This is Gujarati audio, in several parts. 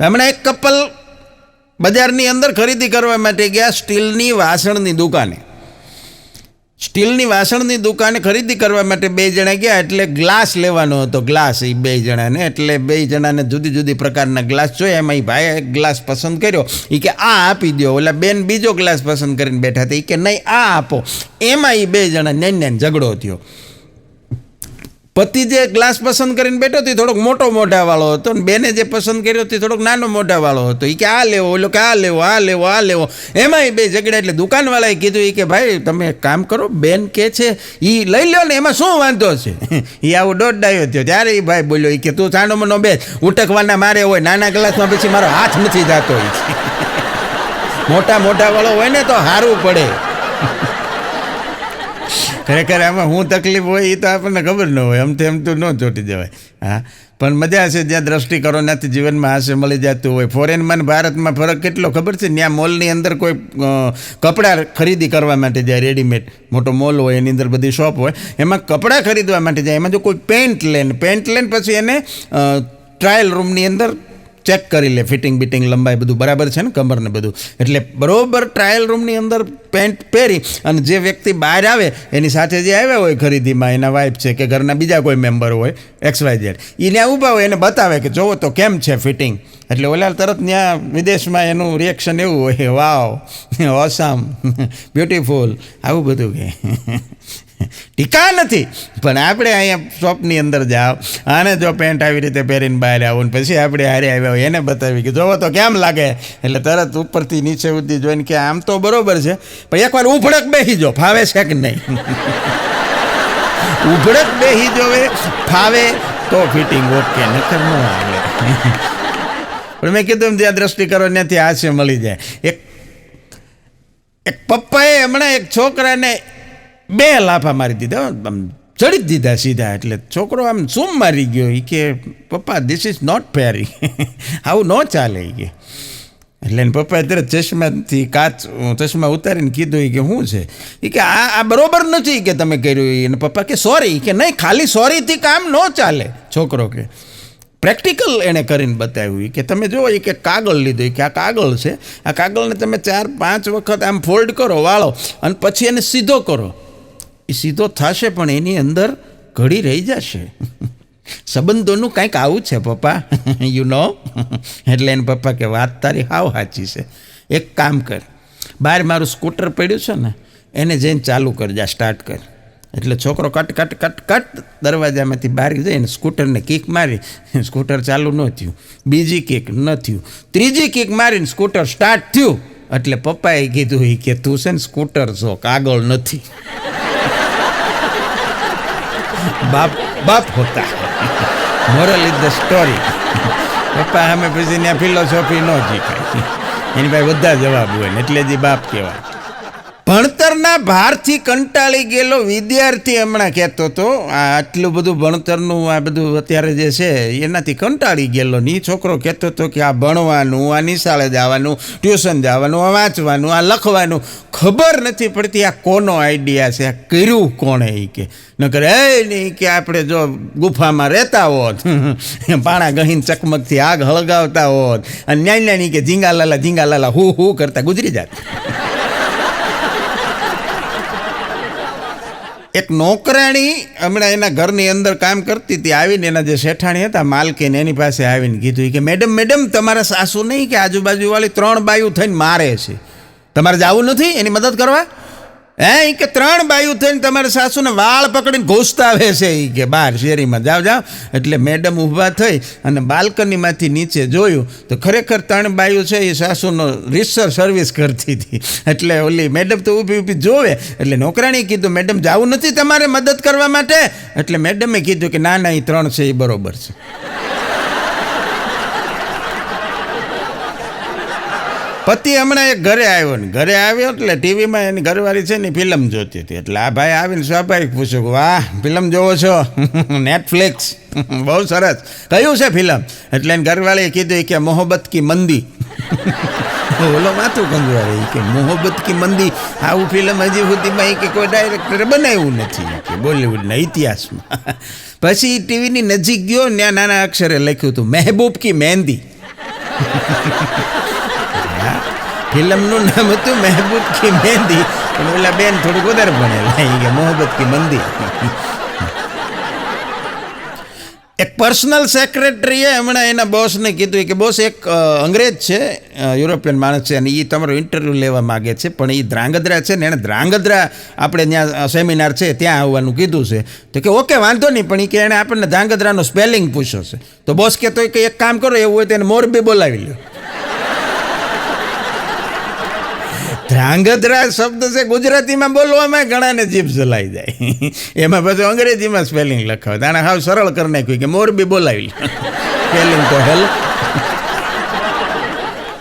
હમણાં એક કપલ બજારની અંદર ખરીદી કરવા માટે ગયા સ્ટીલની વાસણની દુકાને. સ્ટીલની વાસણની દુકાને ખરીદી કરવા માટે બે જણા ગયા. એટલે ગ્લાસ લેવાનો હતો, ગ્લાસ એ બે જણાને. એટલે બે જણાને જુદી જુદી પ્રકારના ગ્લાસ જોયા. એમાં એ ભાઈએ એક ગ્લાસ પસંદ કર્યો. એ કે આ આપી દો. ઓલા બેન બીજો ગ્લાસ પસંદ કરીને બેઠા હતા. એ કે નહીં આ આપો. એમાં એ બે જણા નેન ઝઘડો થયો. પતિ જે ગ્લાસ પસંદ કરીને બેઠો હતો એ થોડોક મોટો મોઢાવાળો હતો, અને બેને જે પસંદ કર્યો હતો એ થોડોક નાનો મોઢાવાળો હતો. એ કે આ લેવો, ઓલો કે આ લેવો, આ લેવો, આ લેવો. એમાં એ બે ઝઘડા. એટલે દુકાનવાળાએ કીધું એ કે ભાઈ તમે એક કામ કરો, બેન કે છે એ લઈ લો ને, એમાં શું વાંધો છે. એ આવું દોઢ ડાયો થયો. ત્યારે એ ભાઈ બોલ્યો એ કે તું છાનો મનો બેસ, ઉટકવાના મારે હોય, નાના ગ્લાસમાં પછી મારો હાથ નથી જતો. મોટાવાળો હોય ને તો સારું પડે. ખરેખર આમાં શું તકલીફ હોય એ તો આપણને ખબર ન હોય. એમ તો ન ચોંટી જવાય. હા, પણ મજા હશે જ્યાં દ્રષ્ટિ કરો નથી જીવનમાં હાસ્ય મળી જતું હોય. ફોરેનમાં ભારતમાં ફરક કેટલો ખબર છે? ત્યાં મોલની અંદર કોઈ કપડાં ખરીદી કરવા માટે જાય, રેડીમેડ મોટો મોલ હોય, એની અંદર બધી શોપ હોય, એમાં કપડાં ખરીદવા માટે જાય. એમાં જો કોઈ પેન્ટ લે પછી એને ટ્રાયલ રૂમની અંદર ચેક કરી લે, ફિટિંગ બિટિંગ લંબાઈ બધું બરાબર છે ને, કમર ને બધું. એટલે બરાબર ટ્રાયલ રૂમની અંદર પેન્ટ પહેરી અને જે વ્યક્તિ બહાર આવે એની સાથે જે આવ્યા હોય ખરીદીમાં, એના વાઇફ છે કે ઘરના બીજા કોઈ મેમ્બર હોય XYZ, એને ઊભા હોય, એને બતાવે કે જોવો તો કેમ છે ફિટિંગ. એટલે ઓલા તરત ત્યાં વિદેશમાં એનું રિએક્શન એવું હોય, વાવ, ઓસમ, બ્યુટીફુલ, આવું બધું કે ટીકા નથી. પણ આપણે અહીંયા શોપની અંદર જાઓ અને જો પેન્ટ આવી રીતે પહેરીને બહાર આવો ને પછી આપણે હારે આવ્યા હોય એને બતાવી કે જોવો તો કેમ લાગે. એટલે તરત ઉપરથી નીચે સુધી જોઈને કે આમ તો બરોબર છે, પણ એકવાર ઉભડક બેસી જો, ફાવે છે કે નહીં. ઉભડક બેસી જોવે, ફાવે તો ફિટિંગ ઓકે, નકર ન આવે. પણ મેં કીધું એમ જ્યાં દ્રષ્ટિ કરો ત્યાંથી હાસ્ય મળી જાય. એક પપ્પાએ હમણાં એક છોકરાને 2 લાફા મારી દીધા, આમ ચડી જ દીધા સીધા. એટલે છોકરો આમ શું મારી ગયો. એ કે પપ્પા ધીસ ઇઝ નોટ ફેર, આવું ન ચાલે. એ કે એટલે એને પપ્પાએ તરત ચશ્મા ઉતારીને કીધું કે શું છે. એ કે આ બરોબર નથી કે તમે કર્યું. એને પપ્પા કે સોરી. કે નહીં, ખાલી સોરીથી કામ ન ચાલે. છોકરો કે પ્રેક્ટિકલ એણે કરીને બતાવ્યું. કે તમે જુઓ કે કાગળ લીધું, કે આ કાગળ છે, આ કાગળને તમે 4-5 વખત આમ ફોલ્ડ કરો, વાળો, અને પછી એને સીધો કરો. એ સીધો થશે પણ એની અંદર ઘડી રહી જશે. સંબંધોનું કંઈક આવું છે પપ્પા, યુ નો. એટલે એને પપ્પા કે વાત તારી હાવ સાચી છે. એક કામ કર, બહાર મારું સ્કૂટર પડ્યું છે ને, એને જઈને ચાલુ કર, જા સ્ટાર્ટ કર. એટલે છોકરો કટ દરવાજામાંથી બહાર જઈને સ્કૂટરને કિક મારી, સ્કૂટર ચાલુ ન થયું. બીજી કિક ન થયું, ત્રીજી કિક મારીને સ્કૂટર સ્ટાર્ટ થયું. એટલે પપ્પાએ કીધું કે તું છે ને સ્કૂટર છો, કાગળ નથી. બાપ હોતા, મોરલ ઇઝ ધ સ્ટોરી. પપ્પા અમે પછી ત્યાં ફિલોસોફી ન શીખાય, એની પાસે બધા જવાબ હોય ને, એટલે જ બાપ કહેવાય. ભણતરના ભારથી કંટાળી ગયેલો વિદ્યાર્થી હમણાં કહેતો હતો, આટલું બધું ભણતરનું આ બધું અત્યારે જે છે એનાથી કંટાળી ગયેલો. ને એ છોકરો કહેતો હતો કે આ ભણવાનું, આ નિશાળે જવાનું, ટ્યુશન જવાનું, આ વાંચવાનું, આ લખવાનું, ખબર નથી પડતી આ કોનો આઈડિયા છે, આ કર્યું કોણે. એ કે નકર નહીં કે આપણે જો ગુફામાં રહેતા હોત, પાણા ગહીને ચકમકથી આગ હળગાવતા હોત, અને ન્યાય કે ઝીંગાલાલા હું કરતા ગુજરી જાત. એક નોકરાણી હમણાં એના ઘરની અંદર કામ કરતી હતી, આવીને એના જે શેઠાણી હતા માલકીને એની પાસે આવીને કીધું કે મેડમ તમારા સાસુ નહીં કે આજુબાજુવાળી 3 બાયું થઈને મારે છે, તમારે જવું નથી એની મદદ કરવા? હે, કે 3 બાયું થઈને તમારા સાસુને વાળ પકડીને ઘૂસતા આવે છે. એ કે બહાર શેરીમાં જાઓ. એટલે મેડમ ઊભા થઈ અને બાલ્કનીમાંથી નીચે જોયું તો ખરેખર 3 બાયું છે એ સાસુનો રિસર્ચ સર્વિસ કરતી હતી. એટલે ઓલી મેડમ તો ઊભી જોવે. એટલે નોકરાણીએ કીધું મેડમ જવું નથી તમારે મદદ કરવા માટે? એટલે મેડમે કીધું કે ના એ 3 છે એ બરોબર છે. પતિ હમણાં એક ઘરે આવ્યો એટલે ટીવીમાં એની ઘરવાળી છે ને ફિલ્મ જોતી હતી. એટલે આ ભાઈ આવીને સ્વાભાવિક પૂછ્યું કે વાહ ફિલ્મ જોવો છો? નેટફ્લિક્સ, બહુ સરસ, કયું છે ફિલ્મ? એટલે એની ઘરવાળીએ કીધું કે મોહબ્બત કી મંદી. ઓલો માથું કંજવાળે કે મોહબ્બત કી મંદી, આવું ફિલ્મ હજી સુધીમાં કે કોઈ ડાયરેક્ટરે બનાવ્યું નથી કે બોલિવૂડના ઇતિહાસમાં. પછી ટીવીની નજીક ગયો, ત્યાં નાના અક્ષરે લખ્યું હતું મહેબૂબ કી મહેંદી. ફિલ્મનું નામ હતું મહેબૂબ કી મહેંદી, પણ ઓલા બેન થોડુંક વધારે ભણેલા, એ કે મોહબ્બત કી મંદી. એક પર્સનલ સેક્રેટરીએ હમણાં એના બોસને કીધું કે બોસ, એક અંગ્રેજ છે, યુરોપિયન માણસ છે, અને એ તમારો ઇન્ટરવ્યૂ લેવા માગે છે, પણ એ ધ્રાંગધ્રા છે ને, એણે ધ્રાંગધ્રા આપણે ત્યાં સેમિનાર છે ત્યાં આવવાનું કીધું છે. તો કે ઓકે વાંધો નહીં, પણ એ કે એણે આપણને ધ્રાંગધ્રાનો સ્પેલિંગ પૂછ્યો છે. તો બોસ કે તો કે એક કામ કરો, એવું હોય તો એને મોરબી બોલાવી લો. ધ્રાંગધ્રા શબ્દ છે ગુજરાતીમાં બોલવામાં ઘણાને જીભ જલાઈ જાય, એમાં પાછું અંગ્રેજીમાં સ્પેલિંગ લખાવે. તાણે હાવ સરળ કરી નાખ્યું કે મોરબી બોલાવી લે, સ્પેલિંગ તો હેલ.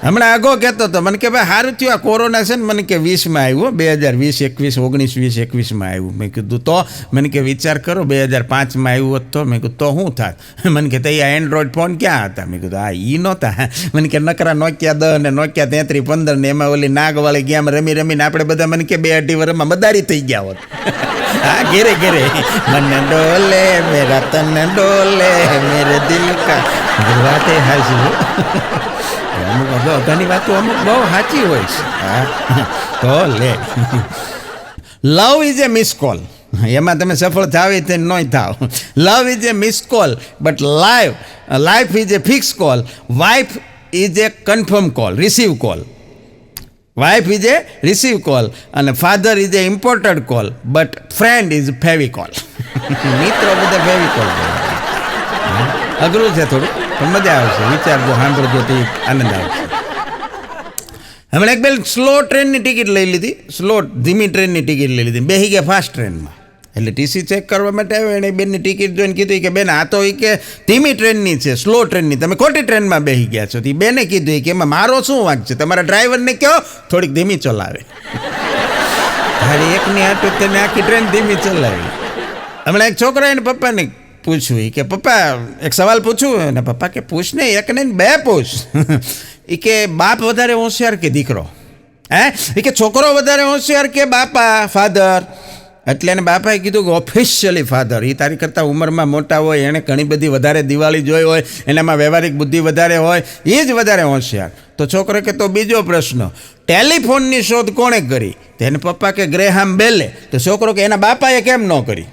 હમણાં આગો કહેતો હતો મને કે ભાઈ સારું થયું આ કોરોના છે ને, મને કે 20માં આવ્યું, 2020, 21, 19, 20, 21માં આવ્યું. મેં કીધું તો, મને કે વિચાર કરો 2005માં આવ્યું હોત તો. મેં કીધું તો શું થાત? મને કે તૈયાર એન્ડ્રોઈડ ફોન ક્યાં હતા? મેં કીધું હા એ નહોતા. મને કે નકરા Nokia 10 ને Nokia 3315 ને એમાં ઓલી નાગવાળી ગેમ રમી રમીને આપણે બધા મને કે 2-2.5 વર્ષમાં મદારી થઈ ગયા હોત. હા ઘેરે ઘેરે મને ડોલે મેરા તન ડોલે મેરે દિલ કા, વાતે હાજી. અમુક બધાની વાતો અમુક બહુ સાચી હોય છે. હા તો લે, love is a miss call. એમાં તમે સફળ થાવ તે નહીં થાવ. Love is a miss call but life is a fix call. Wife is a confirm call, receive call. Wife is a receive call અને father is a important call but friend is Fevicol. મિત્રો બધા ફેવિકોલ. અઘરું છે થોડું, પણ મજા આવશે. વિચારજો, સાંભળજો તો આનંદ આવશે. હમણાં એક બેન સ્લો ટ્રેનની ટિકિટ લઈ લીધી, સ્લો ધીમી ટ્રેનની ટિકિટ લઈ લીધી, બેસી ગયા ફાસ્ટ ટ્રેનમાં. એટલે ટીસી ચેક કરવા માટે આવ્યો, એણે બેનની ટિકિટ જોઈને કીધું કે બેન આ તો એ કે ધીમી ટ્રેનની છે, સ્લો ટ્રેનની, તમે ખોટી ટ્રેનમાં બેસી ગયા છો. એ બેને કીધું કે એમાં મારો શું વાંક છે? તમારા ડ્રાઈવરને કહો થોડીક ધીમી ચલાવે. ખાલી એકની આટું તેને આખી ટ્રેન ધીમી ચલાવી. હમણાં એક છોકરા એને પપ્પાને પૂછ્યું કે પપ્પા એક સવાલ પૂછું, અને પપ્પા કે પૂછ ને, એક ને બે પૂછ. એ કે બાપ વધારે હોશિયાર કે દીકરો? એ કે છોકરો વધારે હોશિયાર કે બાપા, ફાધર? એટલે એને બાપાએ કીધું કે ઓફિશિયલી ફાધર. એ તારી કરતાં ઉંમરમાં મોટા હોય, એણે ઘણી બધી વધારે દિવાળી જોઈ હોય, એનામાં વ્યવહારિક બુદ્ધિ વધારે હોય, એ જ વધારે હોશિયાર. તો છોકરો કે તો બીજો પ્રશ્ન, ટેલિફોનની શોધ કોણે કરી? તો એને પપ્પા કે ગ્રેહામ બેલે. તો છોકરો કે એના બાપાએ કેમ ન કરી?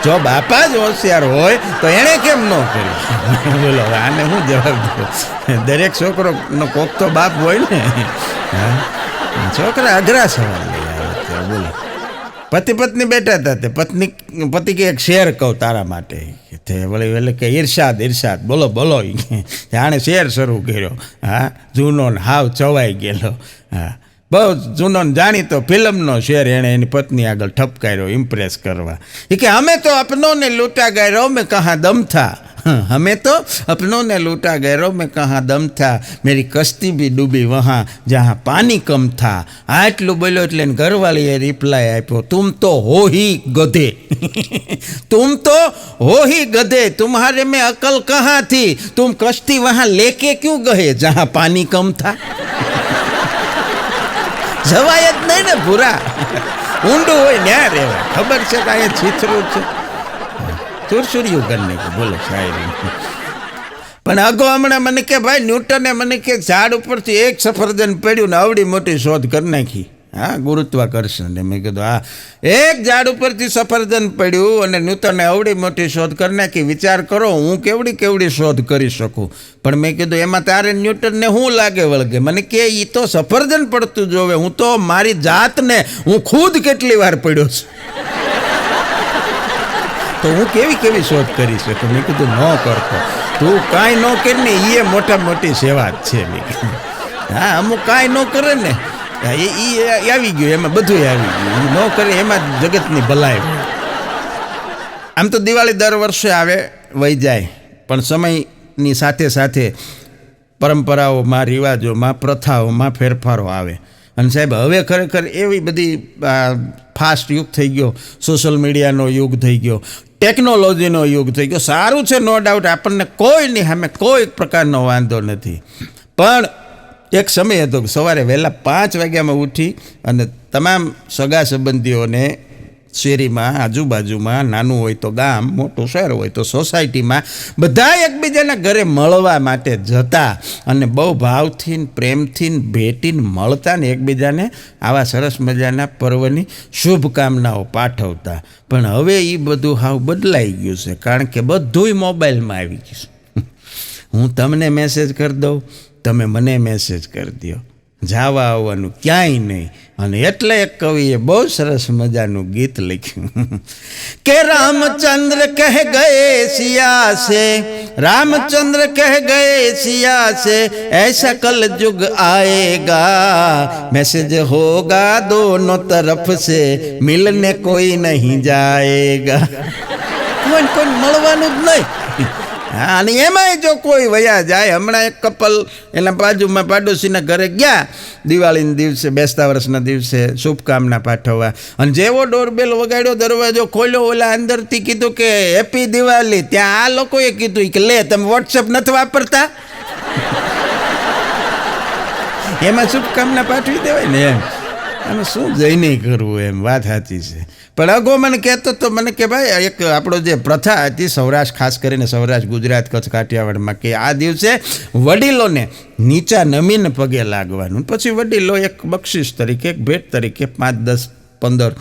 જો બાપા જ હોશિયાર હોય તો એણે કેમ ન કરી? બોલો આને શું જવાબ દો? દરેક છોકરોનો કોક તો બાપ હોય ને. છોકરા અઘરા સવાલ લઈ આવે. બોલો, પતિ પત્ની બેઠા હતા, તે પતિ કે એક શેર કહું તારા માટે. એટલે કે ઈર્ષાદ બોલો બોલો. જાણે શેર શરૂ કર્યો. હા, જૂનો હાવ ચવાઈ ગયેલો. હા, બહુ જૂનો જાણીતો ફિલ્મનો શેર એણે એની પત્ની આગળ ઠપકાર્યો ઇમ્પ્રેસ કરવા. એ કે હમે તો અપનોને લૂંટા ગયે રો મેં કહા દમ થા. હમે તો અપનોને લૂંટા ગયે રો મેં કહા દમ થા. મેરી કશ્તી ભી ડૂબી વહાં જહાં પાણી કમ થા. આટલું બોલ્યો એટલે ઘરવાળીએ રિપ્લાય આપ્યો, તુમ તો હો હી ગધે. तुम तो हो ही गधे, तुम्हारे में अकल कहाँ थी? तुम कश्ती वहां लेके क्यों गए जहां पानी कम था? જવાય જ નહીં ને પૂરા. ઊંડું હોય ન્યા રહેવાય. ખબર છે કે અહીંયા છીથરું છે, સુરસુર્યું કરીને કે બોલો શાયરી. પણ અગો હમણાં મને કે ભાઈ ન્યૂટને મને કે ઝાડ ઉપરથી એક સફરજન પડ્યું ને આવડી મોટી શોધ કરી નાખી. હા, ગુરુત્વાકર્ષણ. મેં કીધું હા, એક ઝાડ ઉપરથી સફરજન પડ્યું અને ન્યૂટને અવડી મોટી શોધ કરી નાખી. વિચાર કરો હું કેવડી શોધ કરી શકું. પણ મેં કીધું એમાં તારે ન્યૂટનને શું લાગે વળગે? મને કે એ તો સફરજન પડતું જોવે, હું તો મારી જાતને હું ખુદ કેટલી વાર પડ્યો છું, તો હું કેવી શોધ કરી શકું. મેં કીધું ન કરતો, તું કાંઈ ન કરીને એ મોટા મોટી સેવા જ છે. મેં કીધું હા, અમુક કાંઈ ન કરે ને એ આવી ગયું, એમાં બધું આવી ગયું. ન કરે એમાં જગતની ભલાઈ. આમ તો દિવાળી દર વર્ષે આવે વહી જાય, પણ સમયની સાથે સાથે પરંપરાઓમાં, રિવાજોમાં, પ્રથાઓમાં ફેરફારો આવે. અને સાહેબ હવે ખરેખર એવી બધી ફાસ્ટ યુગ થઈ ગયો, સોશિયલ મીડિયાનો યુગ થઈ ગયો, ટેકનોલોજીનો યુગ થઈ ગયો. સારું છે, નો ડાઉટ, આપણને કોઈની સામે કોઈ પ્રકારનો વાંધો નથી. પણ એક સમય હતો કે સવારે વહેલા 5 વાગ્યામાં ઉઠી અને તમામ સગા સંબંધીઓને શેરીમાં, આજુબાજુમાં, નાનું હોય તો ગામ, મોટું શહેર હોય તો સોસાયટીમાં બધા એકબીજાના ઘરે મળવા માટે જતા અને બહુ ભાવથી પ્રેમથી ભેટીને મળતા ને એકબીજાને આવા સરસ મજાના પર્વની શુભકામનાઓ પાઠવતા. પણ હવે એ બધું હાવ બદલાઈ ગયું છે, કારણ કે બધુંય મોબાઈલમાં આવી ગયું છે. હું તમને મેસેજ કરી દઉં, તમે મને મેસેજ કરી દો, જવા આવવાનું ક્યાંય નહીં. અને એટલે એક કવિએ બહુ સરસ મજાનું ગીત લખ્યું કે રામચંદ્ર કહ ગયે સિયા સે, રામચંદ્ર કહ ગયે સિયા સે, ऐसा कल युग आएगा, मैसेज होगा दोनों तरफ से, मिलने कोई नहीं जाएगा. કોઈ મળવાનું જ નહીં. હા, અને એમાંય જો કોઈ વયા જાય, હમણાં એક કપલ એના બાજુમાં પાડોશીના ઘરે ગયા દિવાળીના દિવસે, બેસતા વર્ષના દિવસે શુભકામના પાઠવવા, અને જેવો ડોરબેલ વગાડ્યો, દરવાજો ખોલ્યો, ઓલા અંદરથી કીધું કે હેપી દિવાળી. ત્યાં આ લોકોએ કીધું કે લે તમે વોટ્સએપ નથી વાપરતા, એમાં શુભકામના પાઠવી દેવાય ને એમ. આમાં શું જઈને કરવું એમ, વાત સાચી છે. પણ અગો મને કહેતો તો મને કે ભાઈ એક આપણો જે પ્રથા હતી સૌરાષ્ટ્ર, ખાસ કરીને સૌરાષ્ટ્ર, ગુજરાત, કચ્છ, કાઠિયાવાડમાં, કે આ દિવસે વડીલોને નીચા નમીને પગે લાગવાનું, પછી વડીલો એક બક્ષિસ તરીકે, એક ભેટ તરીકે 5, 10, 15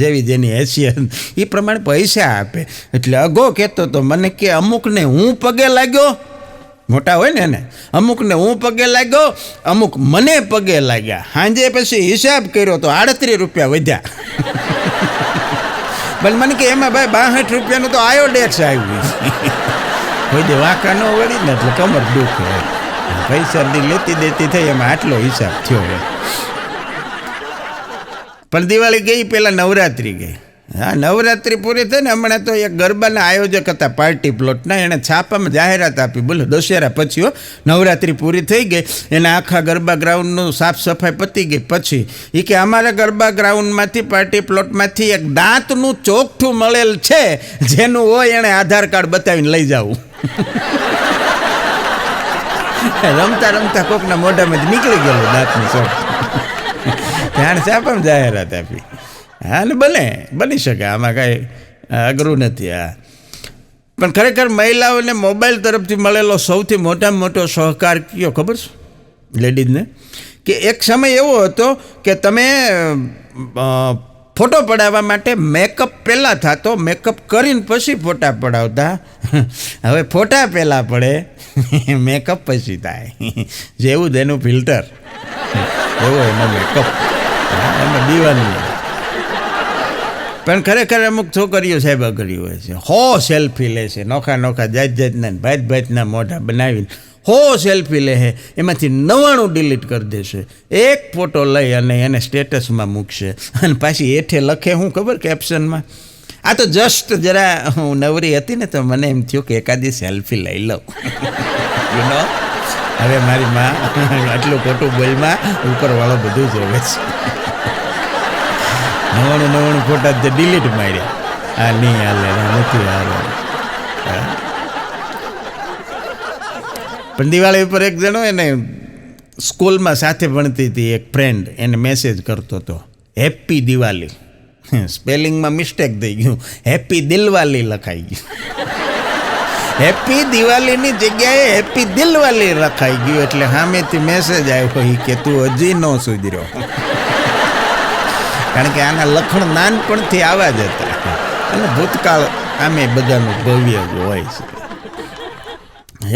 જેવી જેની હેસિયત એ પ્રમાણે પૈસા આપે. એટલે અગો કહેતો તો મને કે અમુકને હું પગે લાગ્યો, મોટા હોય ને એને, અમુકને હું પગે લાગ્યો, અમુક મને પગે લાગ્યા. સાંજે પછી હિસાબ કર્યો તો 38 રૂપિયા વધ્યા. પણ મને કે એમાં ભાઈ 62 રૂપિયાનું તો આયોડેક્સ આવ્યું. કોઈ દે વાંકા ન વળી ને એટલે કમર દુઃખ હોય, પૈસા લેતી દેતી થઈ, એમાં આટલો હિસાબ થયો હોય. પણ દિવાળી ગઈ, પહેલાં નવરાત્રિ ગઈ. હા, નવરાત્રિ પૂરી થઈ ને હમણાં તો એક ગરબાના આયોજક હતા પાર્ટી પ્લોટના, એણે છાપામાં જાહેરાત આપી, બોલો દશેરા પછી હો, નવરાત્રિ પૂરી થઈ ગઈ, એના આખા ગરબા ગ્રાઉન્ડનું સાફ સફાઈ પતી ગઈ પછી એ કે અમારા ગરબા ગ્રાઉન્ડમાંથી, પાર્ટી પ્લોટમાંથી એક દાંતનું ચોકઠું મળેલ છે, જેનું હોય એણે આધાર કાર્ડ બતાવીને લઈ જવું. રમતા રમતા કોકના મોઢામાં જ નીકળી ગયેલું દાંતનું ચોકઠું. ત્યાં છાપામાં જાહેરાત આપી. હા, ને બની શકે, આમાં કાંઈ અઘરું નથી. હા, પણ ખરેખર મહિલાઓને મોબાઈલ તરફથી મળેલો સૌથી મોટામાં મોટો સહકાર કયો ખબર છે લેડીઝને? કે એક સમય એવો હતો કે તમે ફોટો પડાવવા માટે મેકઅપ પહેલાં થતો, મેકઅપ કરીને પછી ફોટા પડાવતા. હવે ફોટા પહેલાં પડે, મેકઅપ પછી થાય. જેવું જ એનું ફિલ્ટર એવો એનો મેકઅપ, એમાં દીવાની. પણ ખરેખર અમુક છોકરીઓ સાહેબ અઘરી હોય છે. સેલ્ફી લે છે, નોખા જાત જાતના, ભાતના મોઢા બનાવીને સેલ્ફી લે છે, એમાંથી 99 ડિલીટ કરી દેશે, એક ફોટો લઈ અને એને સ્ટેટસમાં મૂકશે, અને પાછી હેઠે લખે શું ખબર કેપ્શનમાં? આ તો જસ્ટ જરા હું નવરી હતી ને તો મને એમ થયું કે એકાદી સેલ્ફી લઈ લઉં. હવે મારી માં આટલું ખોટું બોલમાં ઉપરવાળો બધું જોવે છે. 99 ફોટા જે ડિલીટ માર્યા, આ નહીં હાલે, નથી હારો. પણ દિવાળી ઉપર એક જણો એને સ્કૂલમાં સાથે ભણતી હતી એક ફ્રેન્ડ, એને મેસેજ કરતો હતો હેપી દિવાળી. સ્પેલિંગમાં મિસ્ટેક થઈ ગયું, હેપી દિલવાલી લખાઈ ગયું. હેપી દિવાળીની જગ્યાએ હેપી દિલવાલી લખાઈ ગયું. એટલે સામેથી મેસેજ આવ્યો કે તું હજી ન સુધર્યો. કારણ કે આના લખણ નાનપણથી આવા જ હતા, અને ભૂતકાળ આમે બધાનું ભવ્ય જ હોય છે.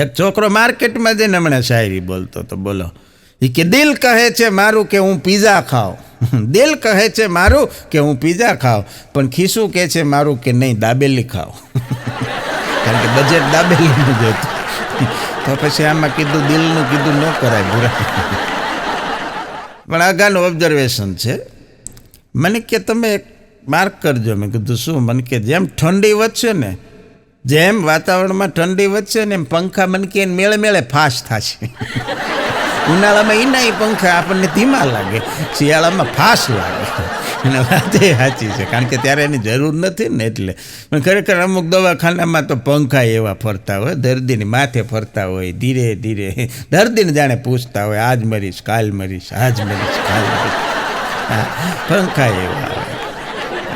એક છોકરો માર્કેટમાં જઈને હમણાં શાયરી બોલતો તો, બોલો, એ કે દિલ કહે છે મારું કે હું પીઝા ખાઉં, દિલ કહે છે મારું કે હું પીઝા ખાઉં, પણ ખીસું કહે છે મારું કે નહીં દાબેલી ખાઉં. કારણ કે બજેટ દાબેલીનું જ હતું. તો પછી આમાં કીધું દિલનું કીધું ન કરાય બુરા. પણ આગાનું ઓબ્ઝર્વેશન છે. મને કે તમે માર્ક કરજો. મેં કીધું શું? મને કે જેમ ઠંડી વધશે ને, જેમ વાતાવરણમાં ઠંડી વધશે ને, એમ પંખા મને કે મેળે મેળે ફાસ્ટ થશે. ઉનાળામાં એના પંખા આપણને ધીમા લાગે, શિયાળામાં ફાસ્ટ લાગે. અને વાત એ સાચી છે, કારણ કે ત્યારે એની જરૂર નથી ને એટલે. પણ ખરેખર અમુક દવાખાનામાં તો પંખા એવા ફરતા હોય, દર્દીની માથે ફરતા હોય, ધીરે ધીરે દર્દીને જાણે પૂછતા હોય આજ મરીશ કાલ મરીશ, આજ મરીશ કાલ મરીશ. પંખા એવા આવે.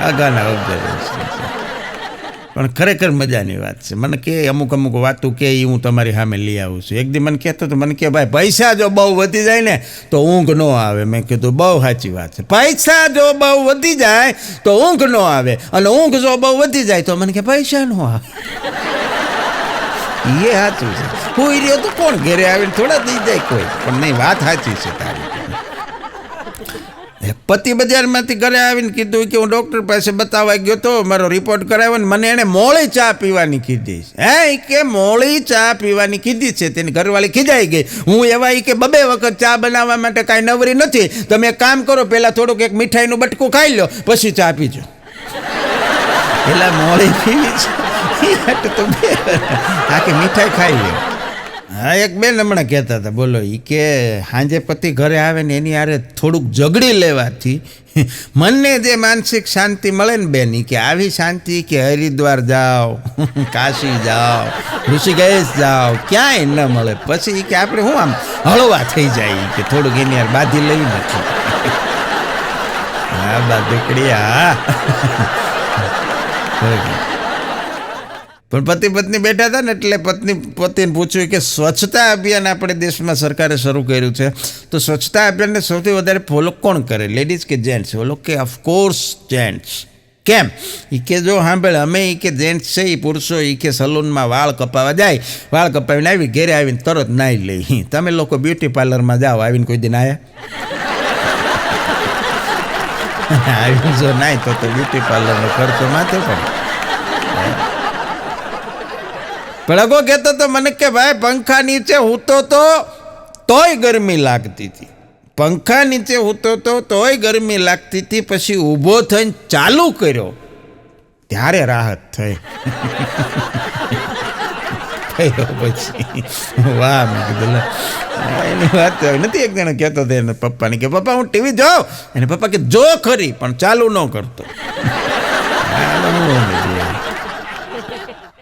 આગાના ઓબ્ઝર્વેશન છે. પણ ખરેખર મજાની વાત છે. મને કે અમુક વાતું કે એ હું તમારી સામે લઈ આવું છું. એક દી મને કહેતો તો, મને કે ભાઈ પૈસા જો બહુ વધી જાય ને તો ઊંઘ ન આવે. મેં કીધું બહુ સાચી વાત છે. પૈસા જો બહુ વધી જાય તો ઊંઘ ન આવે, અને ઊંઘ જો બહુ વધી જાય તો મને કે પૈસા ન આવે. એ સાચું છે. કોઈ રહ્યો તો કોણ ઘરે આવીને થોડા દઈ જાય કોઈ, પણ નહીં, વાત સાચી છે તારી. પતિ બજારમાંથી ઘરે આવીને કીધું કે હું ડૉક્ટર પાસે બતાવવા ગયો તો, મારો રિપોર્ટ કરાવ્યો ને મને એણે મોળી ચા પીવાની કીધી. કે મોળી ચા પીવાની કીધી છે. તેની ઘરવાળી ખીજાઈ ગઈ. હું એવા કે 2 વખત ચા બનાવવા માટે કાંઈ નવરી નથી. તમે એક કામ કરો, પહેલાં થોડુંક એક મીઠાઈનું બટકું ખાઈ લો, પછી ચા પીજો. પેલા મોળી પીવી છે તો આખી મીઠાઈ ખાઈ લે. હા, એક બેન હમણાં કહેતા હતા, બોલો, એ કે સાંજે પતિ ઘરે આવે ને એની હારે થોડુંક ઝઘડી લેવાથી મનને જે માનસિક શાંતિ મળે ને બેન, કે આવી શાંતિ કે હરિદ્વાર જાઓ, કાશી જાઓ, ઋષિકેશ જાઓ, ક્યાંય ન મળે. પછી કે આપણે શું આમ હળવા થઈ જાય, કે થોડુંક એની હારે બાંધી લઈ નથી. હા બાદુકડી, હા. પણ પતિ પત્ની બેઠા હતા ને, એટલે પતિને પૂછ્યું કે સ્વચ્છતા અભિયાન આપણે દેશમાં સરકારે શરૂ કર્યું છે, તો સ્વચ્છતા અભિયાનને સૌથી વધારે ફોલો કોણ કરે, લેડીઝ કે જેન્ટ્સ? બોલો કે ઓફકોર્સ જેન્ટ્સ. કેમ? એ કે જો સાંભળે, અમે એ કે જેન્ટ્સ છે, એ પુરુષો એ કે સલૂનમાં વાળ કપાવવા જાય, વાળ કપાવીને આવી ઘેરે આવીને તરત નાહી લઈ. તમે લોકો બ્યુટી પાર્લરમાં જાઓ, આવીને કોઈ દિન આવ્યા? આવીને જો નાય તો બ્યુટી પાર્લરનો ખર્ચો માથે પડે. પણ અગો કહેતો તો મને કે ભાઈ પંખા નીચે હૂતો તો તોય ગરમી લાગતી હતી. પંખા નીચે હૂતો તો તોય ગરમી લાગતી હતી. પછી ઊભો થઈને ચાલુ કર્યો ત્યારે રાહત થઈ. પછી વાહ, મેં કીધું એની વાત નથી. એક જણા કહેતો હતો એને પપ્પાને કે પપ્પા હું ટીવી જોઉં. એને પપ્પા કે જો ખરી પણ ચાલુ ન કરતો.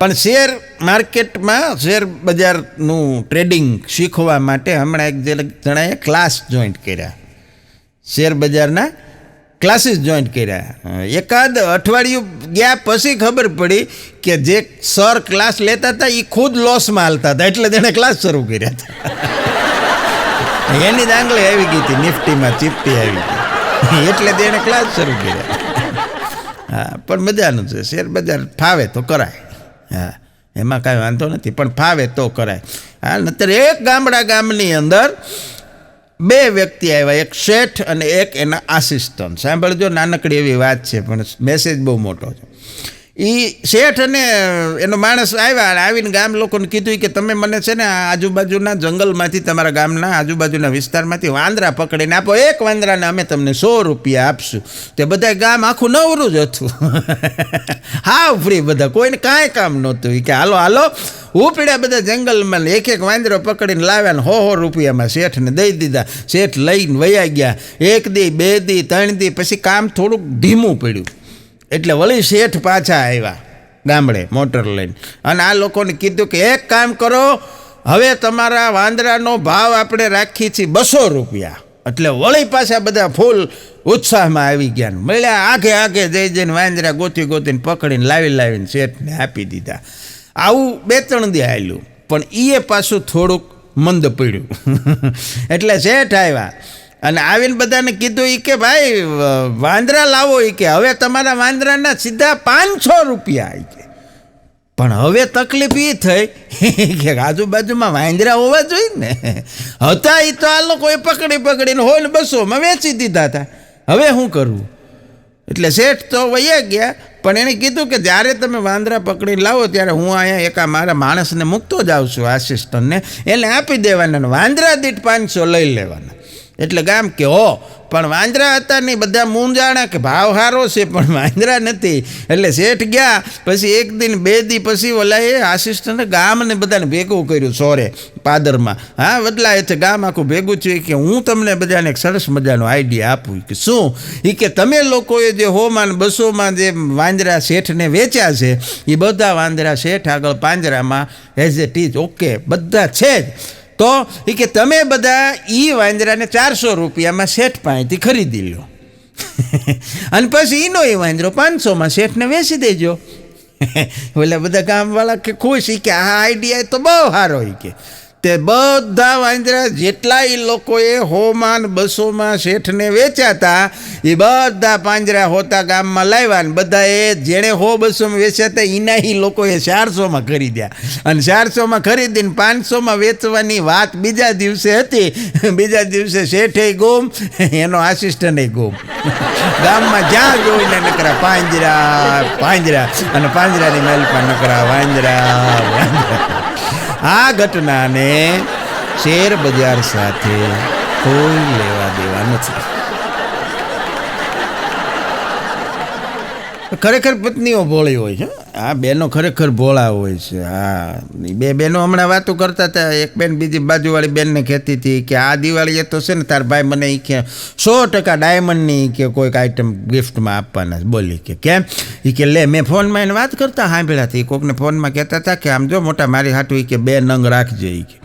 પણ શેર માર્કેટમાં, શેર બજારનું ટ્રેડિંગ શીખવા માટે હમણાં એક જણાએ ક્લાસ જોઈન્ટ કર્યા, શેર બજારના ક્લાસીસ જોઈન્ટ કર્યા. એકાદ અઠવાડિયું ગયા પછી ખબર પડી કે જે સર ક્લાસ લેતા હતા એ ખુદ લોસમાં હાલતા હતા, એટલે તેણે ક્લાસ શરૂ કર્યા હતા. એની જ આંગળી આવી ગઈ હતી, નિફ્ટીમાં ચીપટી આવી ગઈ, એટલે તેણે ક્લાસ શરૂ કર્યા. હા, પણ મજાનું છે. શેર બજાર ફાવે તો કરાય. હા, એમાં કાંઈ વાંધો નથી, પણ ફાવે તો કરાય. હા, નતર એક ગામની અંદર 2 વ્યક્તિ આવ્યા, એક શેઠ અને એક એના આસિસ્ટન્ટ. સાંભળજો, નાનકડી એવી વાત છે પણ મેસેજ બહુ મોટો છે. એ શેઠ અને એનો માણસ આવ્યા, આવીને ગામ લોકોને કીધું કે તમે મને છે ને આજુબાજુના જંગલમાંથી, તમારા ગામના આજુબાજુના વિસ્તારમાંથી વાંદરા પકડીને આપો. એક વાંદરાને અમે તમને 100 રૂપિયા આપશું. તે બધા ગામ આખું નવરું જ હતું. હા, ફ્રી બધા, કોઈને કાંઈ કામ નહોતું. કે હાલો હાલો ઉપડ્યા બધા જંગલમાં, એક વાંદરો પકડીને લાવ્યા ને 100 રૂપિયામાં શેઠને દઈ દીધા. શેઠ લઈને વયા ગયા. 1 દી, 2 દી, 3 દી, પછી કામ થોડુંક ધીમું પડ્યું. એટલે વળી શેઠ પાછા આવ્યા ગામડે મોટર લઈને, અને આ લોકોને કીધું કે એક કામ કરો, હવે તમારા વાંદરાનો ભાવ આપણે રાખીએ છીએ 200 રૂપિયા. એટલે વળી પાછા બધા ફૂલ ઉત્સાહમાં આવી ગયા. મળ્યા, આગે જઈને વાંદરા ગોતીને પકડીને લાવીને શેઠને આપી દીધા. આવું 2-3 દી હાલ્યું, પણ એ પાછું થોડુંક મંદ પડ્યું. એટલે શેઠ આવ્યા અને આવીને બધાને કીધું કે ભાઈ વાંદરા લાવો. કે હવે તમારા વાંદરાના સીધા 500 રૂપિયા. કે પણ હવે તકલીફ એ થઈ કે આજુબાજુમાં વાંદરા હોવા જોઈએ ને. હતા એ તો આ લોકોએ પકડીને હોય ને 200માં વેચી દીધા હતા. હવે શું કરવું? એટલે શેઠ તો વયા ગયા, પણ એણે કીધું કે જ્યારે તમે વાંદરા પકડીને લાવો ત્યારે હું અહીંયા એક મારા માણસને મૂકતો જ આવું છું, આસિસ્ટન્ટને, એને આપી દેવાના, વાંદરા દીઠ 500 લઈ લેવાના. એટલે ગામ કે હો, પણ વાંદરા હતા નહીં, બધા મૂંઝાણા કે ભાવ સારો છે પણ વાંદરા નથી. એટલે શેઠ ગયા. પછી 1 દિન 2 દી પછી ઓલા એ આસિસ્ટન્ટે ગામને બધાને ભેગું કર્યું સોરે પાદરમાં. હા, બદલાય છે, ગામ આખું ભેગું થયું. કે હું તમને બધાને એક સરસ મજાનો આઈડિયા આપું. કે શું? કે તમે લોકોએ જે 100માં ને 200માં જે વાંદરા શેઠને વેચ્યા છે, એ બધા વાંદરા શેઠ આગળ પાંજરામાં એઝ ઇટ ઇઝ ઓકે બધા છે જ. તો કે તમે બધા એ વાંદરાને 400 રૂપિયામાં શેઠ પાસેથી ખરીદી લો. અને પછી એનો એ વાંદરો 500માં શેઠને વેચી દેજો. ઓલા બધા ગામવાળા કે ખુશ, કે આ આઈડિયા તો બહુ સારો કે તે બધા વાંદરા જેટલા એ લોકોએ 100માં ને 200માં શેઠને વેચ્યા હતા એ બધા પાંજરા હોતા ગામમાં લાવ્યા ને બધાએ જેણે 100-200માં વેચ્યા હતા એના એ લોકોએ 400માં ખરીદ્યા. અને 400માં ખરીદીને 500માં વેચવાની વાત બીજા દિવસે હતી. બીજા દિવસે શેઠે ગુમ, એનો આસિસ્ટન્ટ ગુમ. ગામમાં જ્યાં જોઈને નકરા પાંજરા અને પાંજરાની માલપા નકરા વાંદરા. આ ઘટનાને શેર બજાર સાથે કોઈ લેવા દેવા નથી. ખરેખર પત્નીઓ ભોળી હોય છે. આ બહેનો ખરેખર ભોળા હોય છે. હા, બે બહેનો હમણાં વાતો કરતા હતા. એક બેન બીજી બાજુવાળી બેનને કહેતી હતી કે આ દિવાળીએ તો છે ને તાર ભાઈ મને એ કે 100% ડાયમંડની કે કોઈક આઈટમ ગિફ્ટમાં આપવાના. બોલી કે કેમ? એ કે લે, મેં ફોનમાં એને વાત કરતા સાંભળ્યા હતી. કોકને ફોનમાં કહેતા હતા કે આમ જો મોટા મારી હાટું કે 2 નંગ રાખજે એ કે.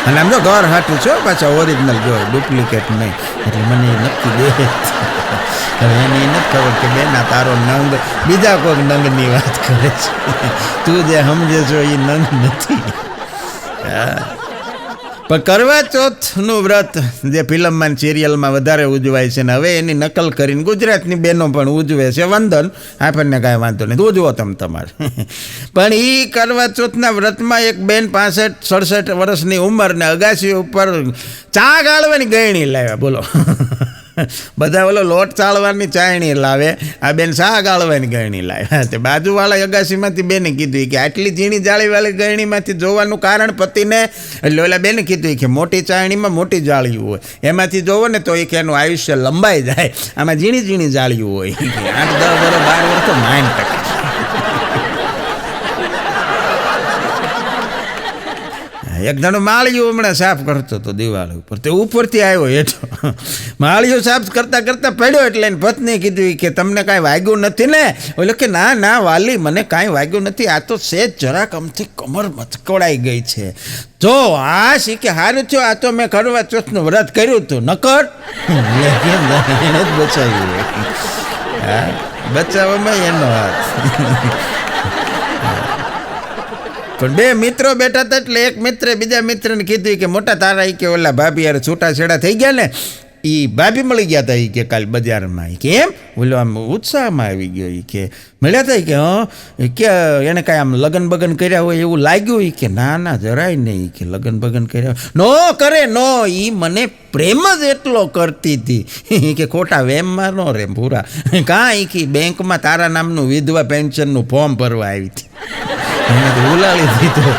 અને આમ જો ઘર હાટું છો પાછા ઓરિજિનલ જો, ડુપ્લિકેટ નહીં. એટલે મને નક્કી દે. હવે એને નથી ખબર કે બેના તારો નંગ બીજા કોઈક નંગની વાત કરે છે. તું જે સમજે છો એ નંગ નથી. પણ કરવા ચોથનું વ્રત જે ફિલ્મમાં સિરિયલમાં વધારે ઉજવાય છે ને હવે એની નકલ કરીને ગુજરાતની બહેનો પણ ઉજવે છે. વંદન, આપણને કાંઈ વાંધો નહીં, ઉજવો તમે તમારે. પણ એ કરવા ચોથના વ્રતમાં એક બેન 65-67 વર્ષની ઉંમરને અગાસી ઉપર ચા ગાળવાની ગયણી લાવ્યા. બોલો, બધા ઓલો લોટ ચાળવાની ચાયણી લાવે, આ બેન શા ગાળવાની ગયણી લાવ્યા. તે બાજુવાળા અગાસીમાંથી બેને કીધું કે આટલી ઝીણી જાળીવાળી ગયણીમાંથી જોવાનું કારણ પતિને. એટલે ઓલા બેને કીધું કે મોટી ચાયણીમાં મોટી જાળીઓ હોય, એમાંથી જોવો ને તો એક એનું આયુષ્ય લંબાઈ જાય. આમાં ઝીણી ઝીણી જાળીઓ હોય. 8-10 વર્ષ 12 વર્ષ તો માઇન્ડ ટકે. એક જણો માળિયું હમણાં સાફ કરતો હતો દિવાળી ઉપર, તે ઉપરથી આવ્યો હેઠો. માળિયું સાફ કરતાં કરતાં પડ્યો એટલે એને પત્ની કીધું કે તમને કાંઈ વાગ્યું નથી ને? ઓલો કે ના ના વાલી, મને કાંઈ વાગ્યું નથી, આ તો સેજ જરાક અમથી કમર મચકોડાઈ ગઈ છે. જો આ શીખે સારું થયો, આ તો મેં કરવા ચોથનું વ્રત કર્યું હતું, નકર એને જ બચાવ્યું. હા, બચાવવામાં એનો હાથ. પણ 2 મિત્રો બેઠા હતા એટલે એક મિત્રે બીજા મિત્રને કીધું કે મોટા તારા કે ઓલા ભાભી યાર છૂટાછેડા થઈ ગયા ને, એ ભાભી મળી ગયા હતા કે કાલ બજારમાં. કે એમ? બોલો આમ ઉત્સાહમાં આવી ગયો. કે મળ્યા હતા કે હા, કે એને કાંઈ આમ લગ્ન બગન કર્યા હોય એવું લાગ્યું? કે ના ના જરાય નહીં, કે લગ્ન બગન કર્યા નો કરે નો, એ મને પ્રેમ જ એટલો કરતી હતી કે ખોટા વેમમાં નો રે પૂરા. કાંઈ કે બેંકમાં તારા નામનું વિધવા પેન્શનનું ફોર્મ ભરવા આવી હતી, એને તો ઉલાળી દીધો.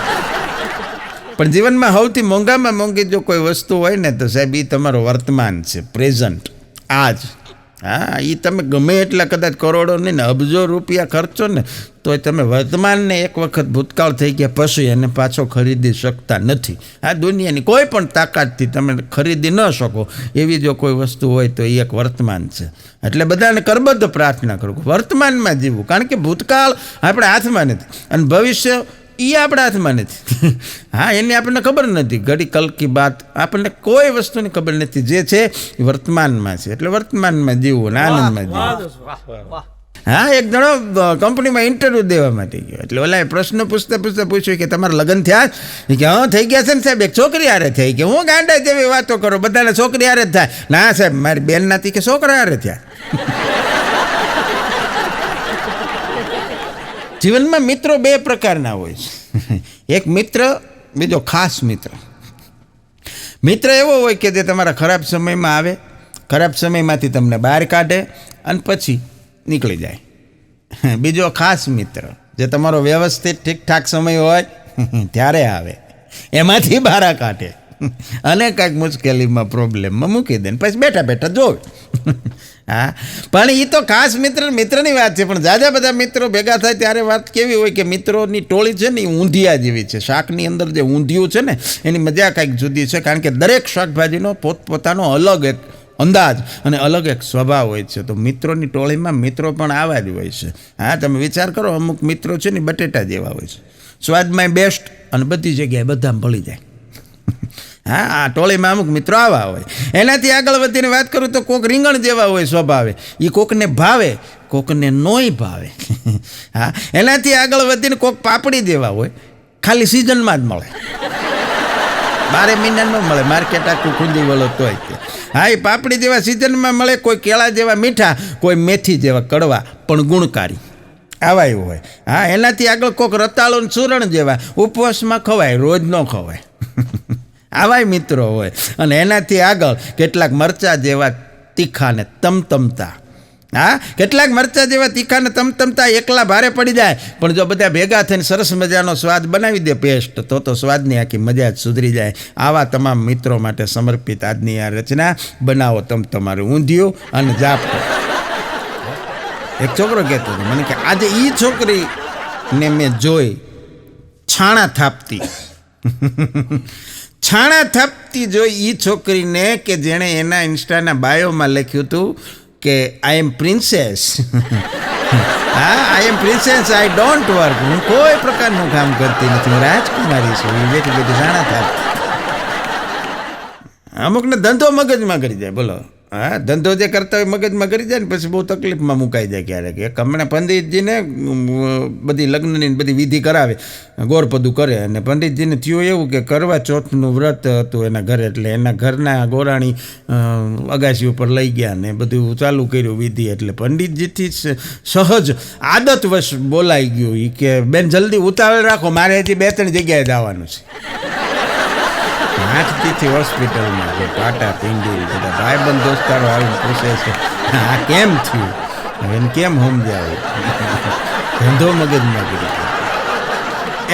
પણ જીવનમાં સૌથી મોંઘામાં મોંઘી જો કોઈ વસ્તુ હોય ને તો સાહેબ એ તમારો વર્તમાન છે, પ્રેઝન્ટ, આજ. હા, એ તમે ગમે એટલા કદાચ કરોડો નહીં ને અબજો રૂપિયા ખર્ચો ને તો તમે વર્તમાનને એક વખત ભૂતકાળ થઈ ગયા પછી એને પાછો ખરીદી શકતા નથી. આ દુનિયાની કોઈ પણ તાકાતથી તમે ખરીદી ન શકો એવી જો કોઈ વસ્તુ હોય તો એ એક વર્તમાન છે. એટલે બધાને કરબદ્ધ પ્રાર્થના કરું વર્તમાનમાં જીવવું, કારણ કે ભૂતકાળ આપણા હાથમાં નથી અને ભવિષ્ય એ આપણા હાથમાં નથી. હા, એની આપણને ખબર નથી, ઘડી કલકી બાત આપણને કોઈ વસ્તુની ખબર નથી. જે છે એ વર્તમાનમાં છે, એટલે વર્તમાનમાં જીવવું, આનંદમાં જીવવું. હા, એક જણો કંપનીમાં ઇન્ટરવ્યૂ દેવા માટે ગયો એટલે ઓલા પ્રશ્ન પૂછતા પૂછ્યું કે તમારા લગ્ન થયા? કે હા થઈ ગયા છે ને સાહેબ, એક છોકરી હારે થઈ. કે હું ગાંડા જેવી વાતો કરો, બધાને છોકરી હારે જ થાય. ના સાહેબ, મારી બેન નથી કે છોકરા હારે થયા. જીવનમાં મિત્રો 2 પ્રકારના હોય છે. એક મિત્ર, બીજો ખાસ મિત્ર. મિત્ર એવો હોય કે જે તમારા ખરાબ સમયમાં આવે, ખરાબ સમયમાંથી તમને બહાર કાઢે અને પછી નીકળી જાય. બીજો ખાસ મિત્ર જે તમારો વ્યવસ્થિત ઠીકઠાક સમય હોય ત્યારે આવે, એમાંથી બહાર કાઢે અને કાંઈક મુશ્કેલીમાં પ્રોબ્લેમમાં મૂકી દે પછી બેઠા બેઠા જોવે. હા, પણ એ તો ખાસ મિત્રની વાત છે. પણ જાજા બધા મિત્રો ભેગા થાય ત્યારે વાત કેવી હોય કે મિત્રોની ટોળી છે ને એ ઊંધિયા જેવી છે. શાકની અંદર જે ઊંધિયું છે ને એની મજા કાંઈક જુદી છે, કારણ કે દરેક શાકભાજીનો પોતપોતાનો અલગ એક અંદાજ અને અલગ એક સ્વભાવ હોય છે. તો મિત્રોની ટોળીમાં મિત્રો પણ આવા જ હોય છે. હા, તમે વિચાર કરો, અમુક મિત્રો છે ને બટેટા જેવા હોય છે, સ્વાદમાં બેસ્ટ અને બધી જગ્યાએ બધામાં ભળી જાય. હા, આ ટોળીમાં અમુક મિત્રો આવા હોય. એનાથી આગળ વધીને વાત કરું તો કોક રીંગણ જેવા હોય સ્વભાવે, એ કોકને ભાવે, કોકને નોય ભાવે. હા, એનાથી આગળ વધીને કોક પાપડી જેવા હોય, ખાલી સિઝનમાં જ મળે, 12 મહિના ન મળે, માર્કેટ આખું ખુંદી વળો તોય તે. હા, એ પાપડી જેવા સિઝનમાં મળે, કોઈ કેળા જેવા મીઠા, કોઈ મેથી જેવા કડવા પણ ગુણકારી, આવા એવું હોય. હા, એનાથી આગળ કોક રતાળો ને ચૂરણ જેવા, ઉપવાસમાં ખવાય, રોજ ન ખવાય, આવાય મિત્રો હોય. અને એનાથી આગળ કેટલાક મરચા જેવા તીખા ને તમતમતા. હા, કેટલાક મરચા જેવા તીખા ને તમતમતા એકલા ભારે પડી જાય, પણ જો બધા ભેગા થઈને સરસ મજાનો સ્વાદ બનાવી દે પેસ્ટ, તો સ્વાદની આખી મજા જ સુધરી જાય. આવા તમામ મિત્રો માટે સમર્પિત આજની આ રચના. બનાવો તમારું ઊંધિયું અને જાપો. એક છોકરો કહેતો હતો મને કે આજે એ છોકરીને મેં જોઈ છાણા થાપતી જોઈ એ છોકરીને કે જેણે એના ઇન્સ્ટાના બાયોમાં લખ્યું હતું કે આઈ એમ પ્રિન્સેસ. હા, આઈ એમ પ્રિન્સેસ, આઈ ડોન્ટ વર્ક. હું કોઈ પ્રકારનું કામ કરતી નથી, હું રાજકુમારી છું. એ બેઠી બેઠી છાણા થાપતી. અમુકને ધંધો મગજમાં કરી જાય, બોલો. હા, ધંધો જે કરતા હોય મગજમાં કરી જાય ને પછી બહુ તકલીફમાં મુકાઈ જાય ક્યારેક. એક હમણાં પંડિતજીને બધી લગ્નની બધી વિધિ કરાવે, ગોરપદું કરે, અને પંડિતજીને થયું એવું કે કરવા ચોથનું વ્રત હતું એના ઘરે, એટલે એના ઘરના ગોરાણી અગાસી ઉપર લઈ ગયા ને બધું ચાલુ કર્યું વિધિ. એટલે પંડિતજીથી સહજ આદતવશ બોલાઈ ગયું એ કે બેન જલ્દી ઉતાવળ રાખો, મારે હજી 2-3 જગ્યાએ જવાનું છે. 8 થી હોસ્પિટલમાં છે, પાટા પિંડી બધા ભાઈબંધ દોસ્તારો આવીને પૂછે છે આ કેમ થયું, એને કેમ સમજાવે, ધંધો મગજમાં કરી.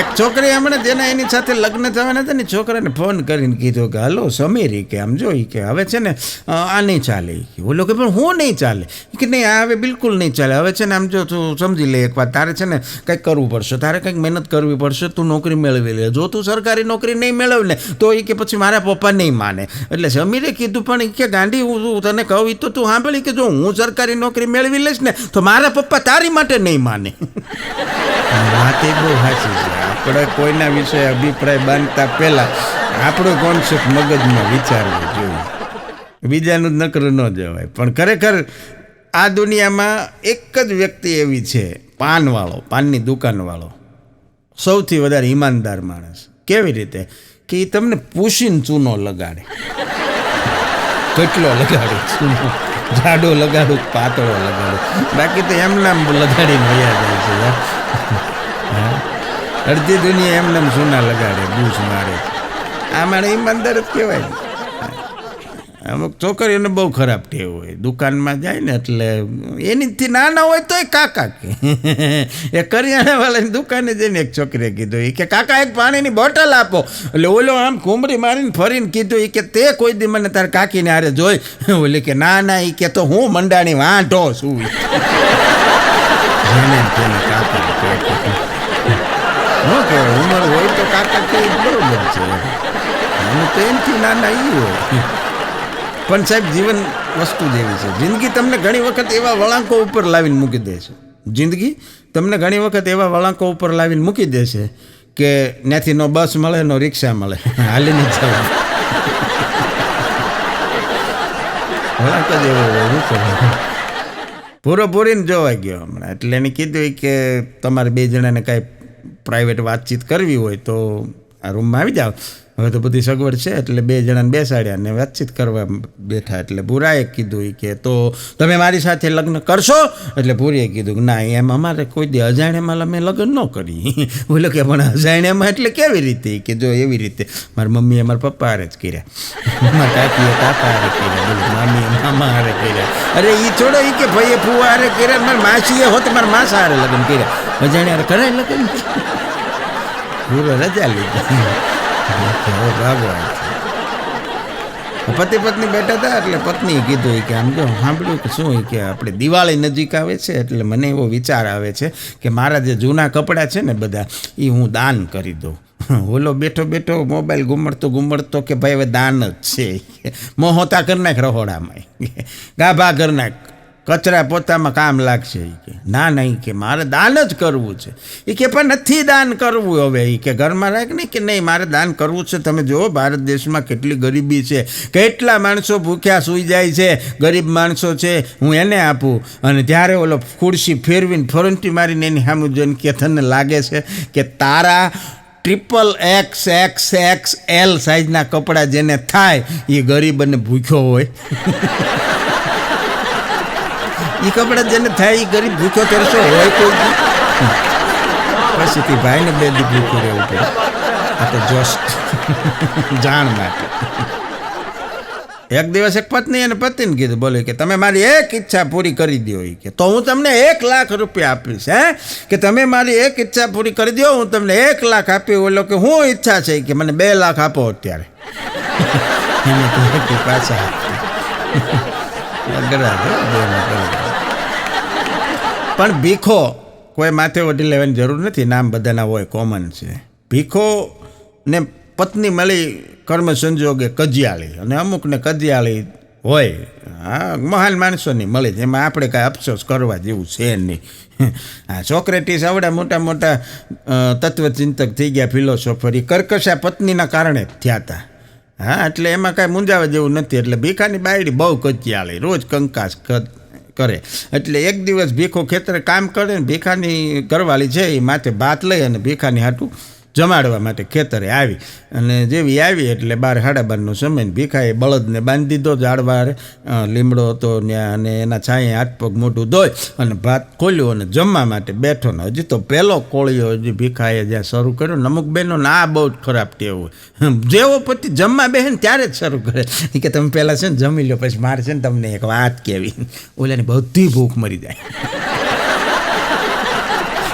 એક છોકરી હમણાં જેના એની સાથે લગ્ન થવાના હતા ને, છોકરાને ફોન કરીને કીધું કે હલો સમીર, કે આમ જોઈ કે હવે છે ને આ નહીં ચાલે. બોલો કે પણ હું નહીં ચાલે કે નહીં, આ હવે બિલકુલ નહીં ચાલે. હવે છે ને આમ જો તું સમજી લે એક વાત, તારે છે ને કંઈક કરવું પડશે, તારે કંઈક મહેનત કરવી પડશે, તું નોકરી મેળવી લે. જો તું સરકારી નોકરી નહીં મેળવે ને તો એ કે પછી મારા પપ્પા નહીં માને. એટલે સમીરે કીધું પણ કે ગાંડી હું તને કહું તો તું સાંભળી કે જો હું સરકારી નોકરી મેળવી લઈશ ને તો મારા પપ્પા તારી માટે નહીં માને. વાત એ બહુ સાચી છે. આપણે કોઈના વિશે અભિપ્રાય બાંધતા પહેલાં આપણો કોન્સેપ્ટ મગજમાં વિચારવો જોઈએ, બીજાનું જ નકરું ન જવાય. પણ ખરેખર આ દુનિયામાં એક જ વ્યક્તિ એવી છે, પાનની દુકાનવાળો, સૌથી વધારે ઈમાનદાર માણસ. કેવી રીતે કે એ તમને પૂછીને ચૂનો લગાડે, કેટલો લગાડે ચૂનો, જાડો લગાડું પાતળો લગાડું, બાકી તો એમના લગાડીને વયા જાય છે. અડધી દુનિયા એમને સોના લગાડે, બૂસ મારે. આ મારે ઈમાનદાર જ કહેવાય. અમુક છોકરીઓને બહુ ખરાબ ટેવ હોય, દુકાનમાં જાય ને એટલે એનીથી નાના હોય તોય કાકા કે. એ કરિયાણાવાળાની દુકાને જઈને એક છોકરીએ કીધું એ કે કાકા એક પાણીની બોટલ આપો. એટલે ઓલો આમ ઘૂમરી મારીને ફરીને કીધું એ કે તે કોઈ દી મને તાર કાકીને હારે જોઈ. ઓલી કે ના એ કે તો હું મંડાણી વાંઢો છું. તેને કાકા ન કહેવાય, ઉંમર હોય તો કાકા કે બરોબર છે, હું તો એમથી નાના એ હોય. પણ સાહેબ જીવન વસ્તુ જેવી છે, જિંદગી તમને ઘણી વખત એવા વળાંકો ઉપર લાવીને મૂકી દે છે. જિંદગી તમને ઘણી વખત એવા વળાંકો ઉપર લાવીને મૂકી દે છે કે ત્યાંથી નો બસ મળે, નો રિક્ષા મળે, હાલીને જવું. વળાંક જ એવો હોય, શું કરે. પૂરીને જોવા ગયો હમણાં, એટલે એને કીધું કે તમારે 2 જણાને કાંઈ પ્રાઇવેટ વાતચીત કરવી હોય તો આ રૂમમાં આવી જાઓ. હવે તો બધી સગવડ છે, એટલે 2 જણાને બેસાડ્યા ને વાતચીત કરવા બેઠા. એટલે ભૂરાએ કીધું કે તો તમે મારી સાથે લગ્ન કરશો? એટલે ભૂરીએ કીધું કે ના, એમ અમારે કોઈ દી અજાણ્યામાં અમે લગ્ન ન કરી. બોલો કે પણ અજાણ્યામાં એટલે કેવી રીતે? કે જો એવી રીતે મારી મમ્મીએ મારા પપ્પા હારે જ કર્યા, મારા કાકીએ કાકા હારે કર્યા, બોલો મામીએ મામા હારે કર્યા. અરે એ છોડો એ કે ભાઈએ ફુવા હારે કર્યા, મારા માસીએ હોત મારા માસા હારે લગ્ન કર્યા, અજાણ્યા હારે કરાય લગ્ન? પૂરો રજા લીધી. પતિ પત્ની બેઠા હતા, એટલે પત્નીએ કીધું કે આમ જો સાંભળ્યું કે શું કે આપણે દિવાળી નજીક આવે છે, એટલે મને એવો વિચાર આવે છે કે મારા જે જૂના કપડાં છે ને બધા એ હું દાન કરી દઉં. ઓલો બેઠો મોબાઈલ ઘુમડતો કે ભાઈ હવે દાન જ છે, મોહોતા કરી નાખ રહોડામાં, ગાભા કરી નાખ, કચરા પોતામાં કામ લાગશે એ કે ના નહીં કે મારે દાન જ કરવું છે એ કે પણ નથી દાન કરવું હવે એ કે ઘરમાં રાખ નહીં કે નહીં મારે દાન કરવું છે. તમે જુઓ ભારત દેશમાં કેટલી ગરીબી છે, કેટલા માણસો ભૂખ્યા સૂઈ જાય છે, ગરીબ માણસો છે, હું એને આપું. અને ત્યારે ઓલો ખુરશી ફેરવીને ફરંટી મારીને એની સામે જોઈને કે તને લાગે છે કે તારા XXXXL સાઇઝના કપડાં જેને થાય એ ગરીબ અને ભૂખ્યો હોય? એ કપડાં જેને થાય એ ગરીબ ભૂખ્યો તરસો હોય કોઈ? પછીથી ભાઈને 2 દી ભૂખ્યું રહેવું પડે. આ તો જસ્ટ જાણ માટે. એક દિવસ એક પત્ની અને પતિને કીધું, બોલે કે તમે મારી એક ઈચ્છા પૂરી કરી દો કે તો હું તમને 1 લાખ રૂપિયા આપીશ. કે તમે મારી એક ઈચ્છા પૂરી કરી દો, હું તમને 1 લાખ આપી. ઓલો કે હું ઈચ્છા છે કે મને 2 લાખ આપો અત્યારે. પાછા પણ ભીખો કોઈ માથે ઓઢી લેવાની જરૂર નથી, નામ બધાના હોય, કોમન છે. ભીખો ને પત્ની મળી કર્મ સંજોગે કજિયાળી, અને અમુકને કજિયાળી હોય, હા મહાન માણસોની મળે છે, એમાં આપણે કાંઈ અફસોસ કરવા જેવું છે નહીં. હા, સોક્રેટિસ આવડા મોટા મોટા તત્વચિંતક થઈ ગયા, ફિલોસોફર, એ કર્કશા પત્નીના કારણે જ થયા હતા. હા, એટલે એમાં કાંઈ મૂંઝાવા જેવું નથી. એટલે ભીખાની બાયડી બહુ કજિયાળી, રોજ કંકાસ કરે. એટલે એક દિવસ ભીખો ખેતરે કામ કરે ને ભીખાની ઘરવાળી છે એ માથે ભાત લઈ અને ભીખાની હાટું જમાડવા માટે ખેતરે આવી. અને જેવી આવી એટલે 12-12:30નો સમય, ભીખાએ બળદને બાંધી દીધો ઝાડવા, લીમડો હતો ત્યાં, અને એના છાંયે હાથ પગ મોઢું ધોઈ અને ભાત ખોલ્યું અને જમવા માટે બેઠો. ને હજી તો પહેલો કોળિયો હજી ભીખાએ જ્યાં શરૂ કર્યો. અમુક બહેનો આ બહુ જ ખરાબ ટેવ હોય, જેવો પતિ જમવા બેસે ને ત્યારે જ શરૂ કરે કે તમે પહેલાં છે ને જમી લો, પછી મારે છે ને તમને એક વાત કહેવી. ઓલાની બધી ભૂખ મરી જાય.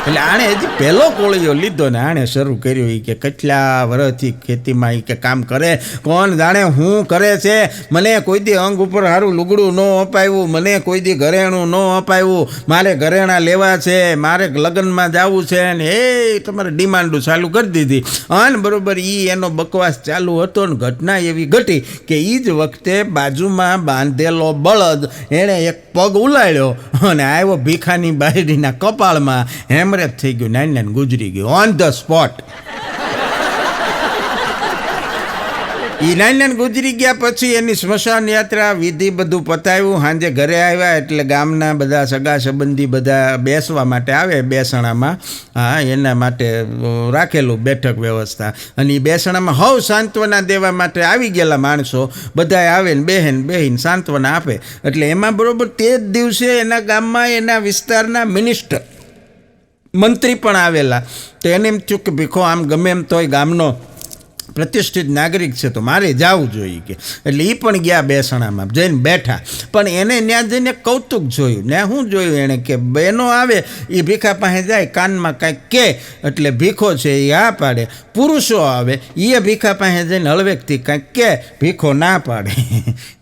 એટલે આણે હજી પહેલો કોળિયો લીધો ને આણે શરૂ કર્યું એ કે કેટલા વર્ષથી ખેતીમાં એ કે કામ કરે, કોણ જાણે શું કરે છે. મને કોઈ દી અંગ ઉપર સારું લુગડું ન અપાવ્યું, મને કોઈ દી ઘરેણું ન અપાવ્યું, મારે ઘરેણાં લેવા છે, મારે લગ્નમાં જવું છે, ને એ તમારે ડિમાન્ડો ચાલુ કરી દીધી. અને બરાબર એ એનો બકવાસ ચાલુ હતો ને ઘટના એવી ઘટી કે એ જ વખતે બાજુમાં બાંધેલો બળદ એણે એક પગ ઉલાળ્યો અને આવ્યો ભીખાની બાયડીના કપાળમાં. હેમરેજ થઈ ગયું, 9 ગુજરી ગયું ઓન ધ સ્પોટ. એ 9 ગુજરી ગયા પછી એની સ્મશાન યાત્રા વિધિ બધું પતાવ્યું. સાંજે ઘરે આવ્યા એટલે ગામના બધા સગા સંબંધી બધા બેસવા માટે આવે બેસણામાં. હા, એના માટે રાખેલું બેઠક વ્યવસ્થા. અને એ બેસણામાં હવ સાંત્વના દેવા માટે આવી ગયેલા માણસો બધા આવે ને બેહીને સાંત્વના આપે. એટલે એમાં બરોબર તે જ દિવસે એના ગામમાં એના વિસ્તારના મિનિસ્ટર મંત્રી પણ આવેલા. તો એને એમ થયું કે ભીખો આમ ગમે એમ તોય ગામનો પ્રતિષ્ઠિત નાગરિક છે તો મારે જવું જોઈએ કે. એટલે એ પણ ગયા બેસણામાં જઈને બેઠા. પણ એને ત્યાં જઈને કૌતુક જોયું. ને શું જોયું એણે કે બહેનો આવે એ ભીખા પાસે જાય, કાનમાં કાંઈક કહે એટલે ભીખો છે એ હા પાડે. પુરુષો આવે એ ભીખા પાસે જઈને હળવેકથી કાંઈક કહે, ભીખો ના પાડે.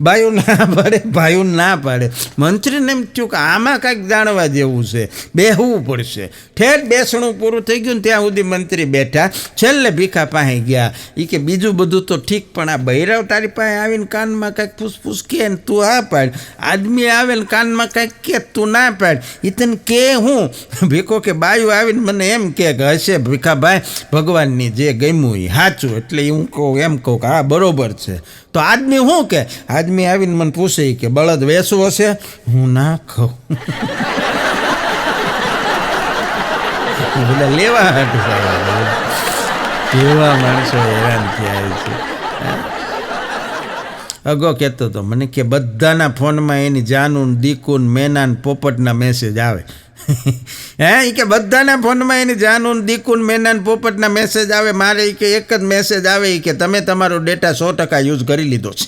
બાયું ના પાડે, ભાઈઓ ના પાડે. મંત્રીને એમ થયું કે આમાં કાંઈક જાણવા જેવું છે, બેહવું પડશે. ઠેઠ બેસણું પૂરું થઈ ગયું ને ત્યાં સુધી મંત્રી બેઠા. છેલ્લે ભીખા પાસે ગયા. એ કે બીજું બધું તો ઠીક, પણ આ બૈરાવ તારી પાસે આવીને કાનમાં કાંઈક ફૂસફૂસ કે ને તું હા પાડ, આદમી આવે ને કાનમાં કાંઈક કે તું ના પાડ, એ તને કે હું? ભીખો કે બાયું આવીને મને એમ કે હશે ભીખાભાઈ ભગવાનની જે ગમ્યું એ સાચું, એટલે હું કહું એમ કહું કે હા બરોબર છે. તો આદમી શું કે? આદમી આવીને મને પૂછે કે બળદ વેસવું હશે? હું ના કહું. બધા લેવા હાટું કેવા માણસો હેરાન થયા છે. અગો કહેતો હતો મને કે બધાના ફોનમાં એની જાનું દીકુન મેનાન પોપટના મેસેજ આવે. હે એ કે બધાના ફોનમાં એની જાનું દીકુન મેનાન પોપટના મેસેજ આવે. મારે એ કે એક જ મેસેજ આવે એ કે તમે તમારો ડેટા 100% યુઝ કરી લીધો છે.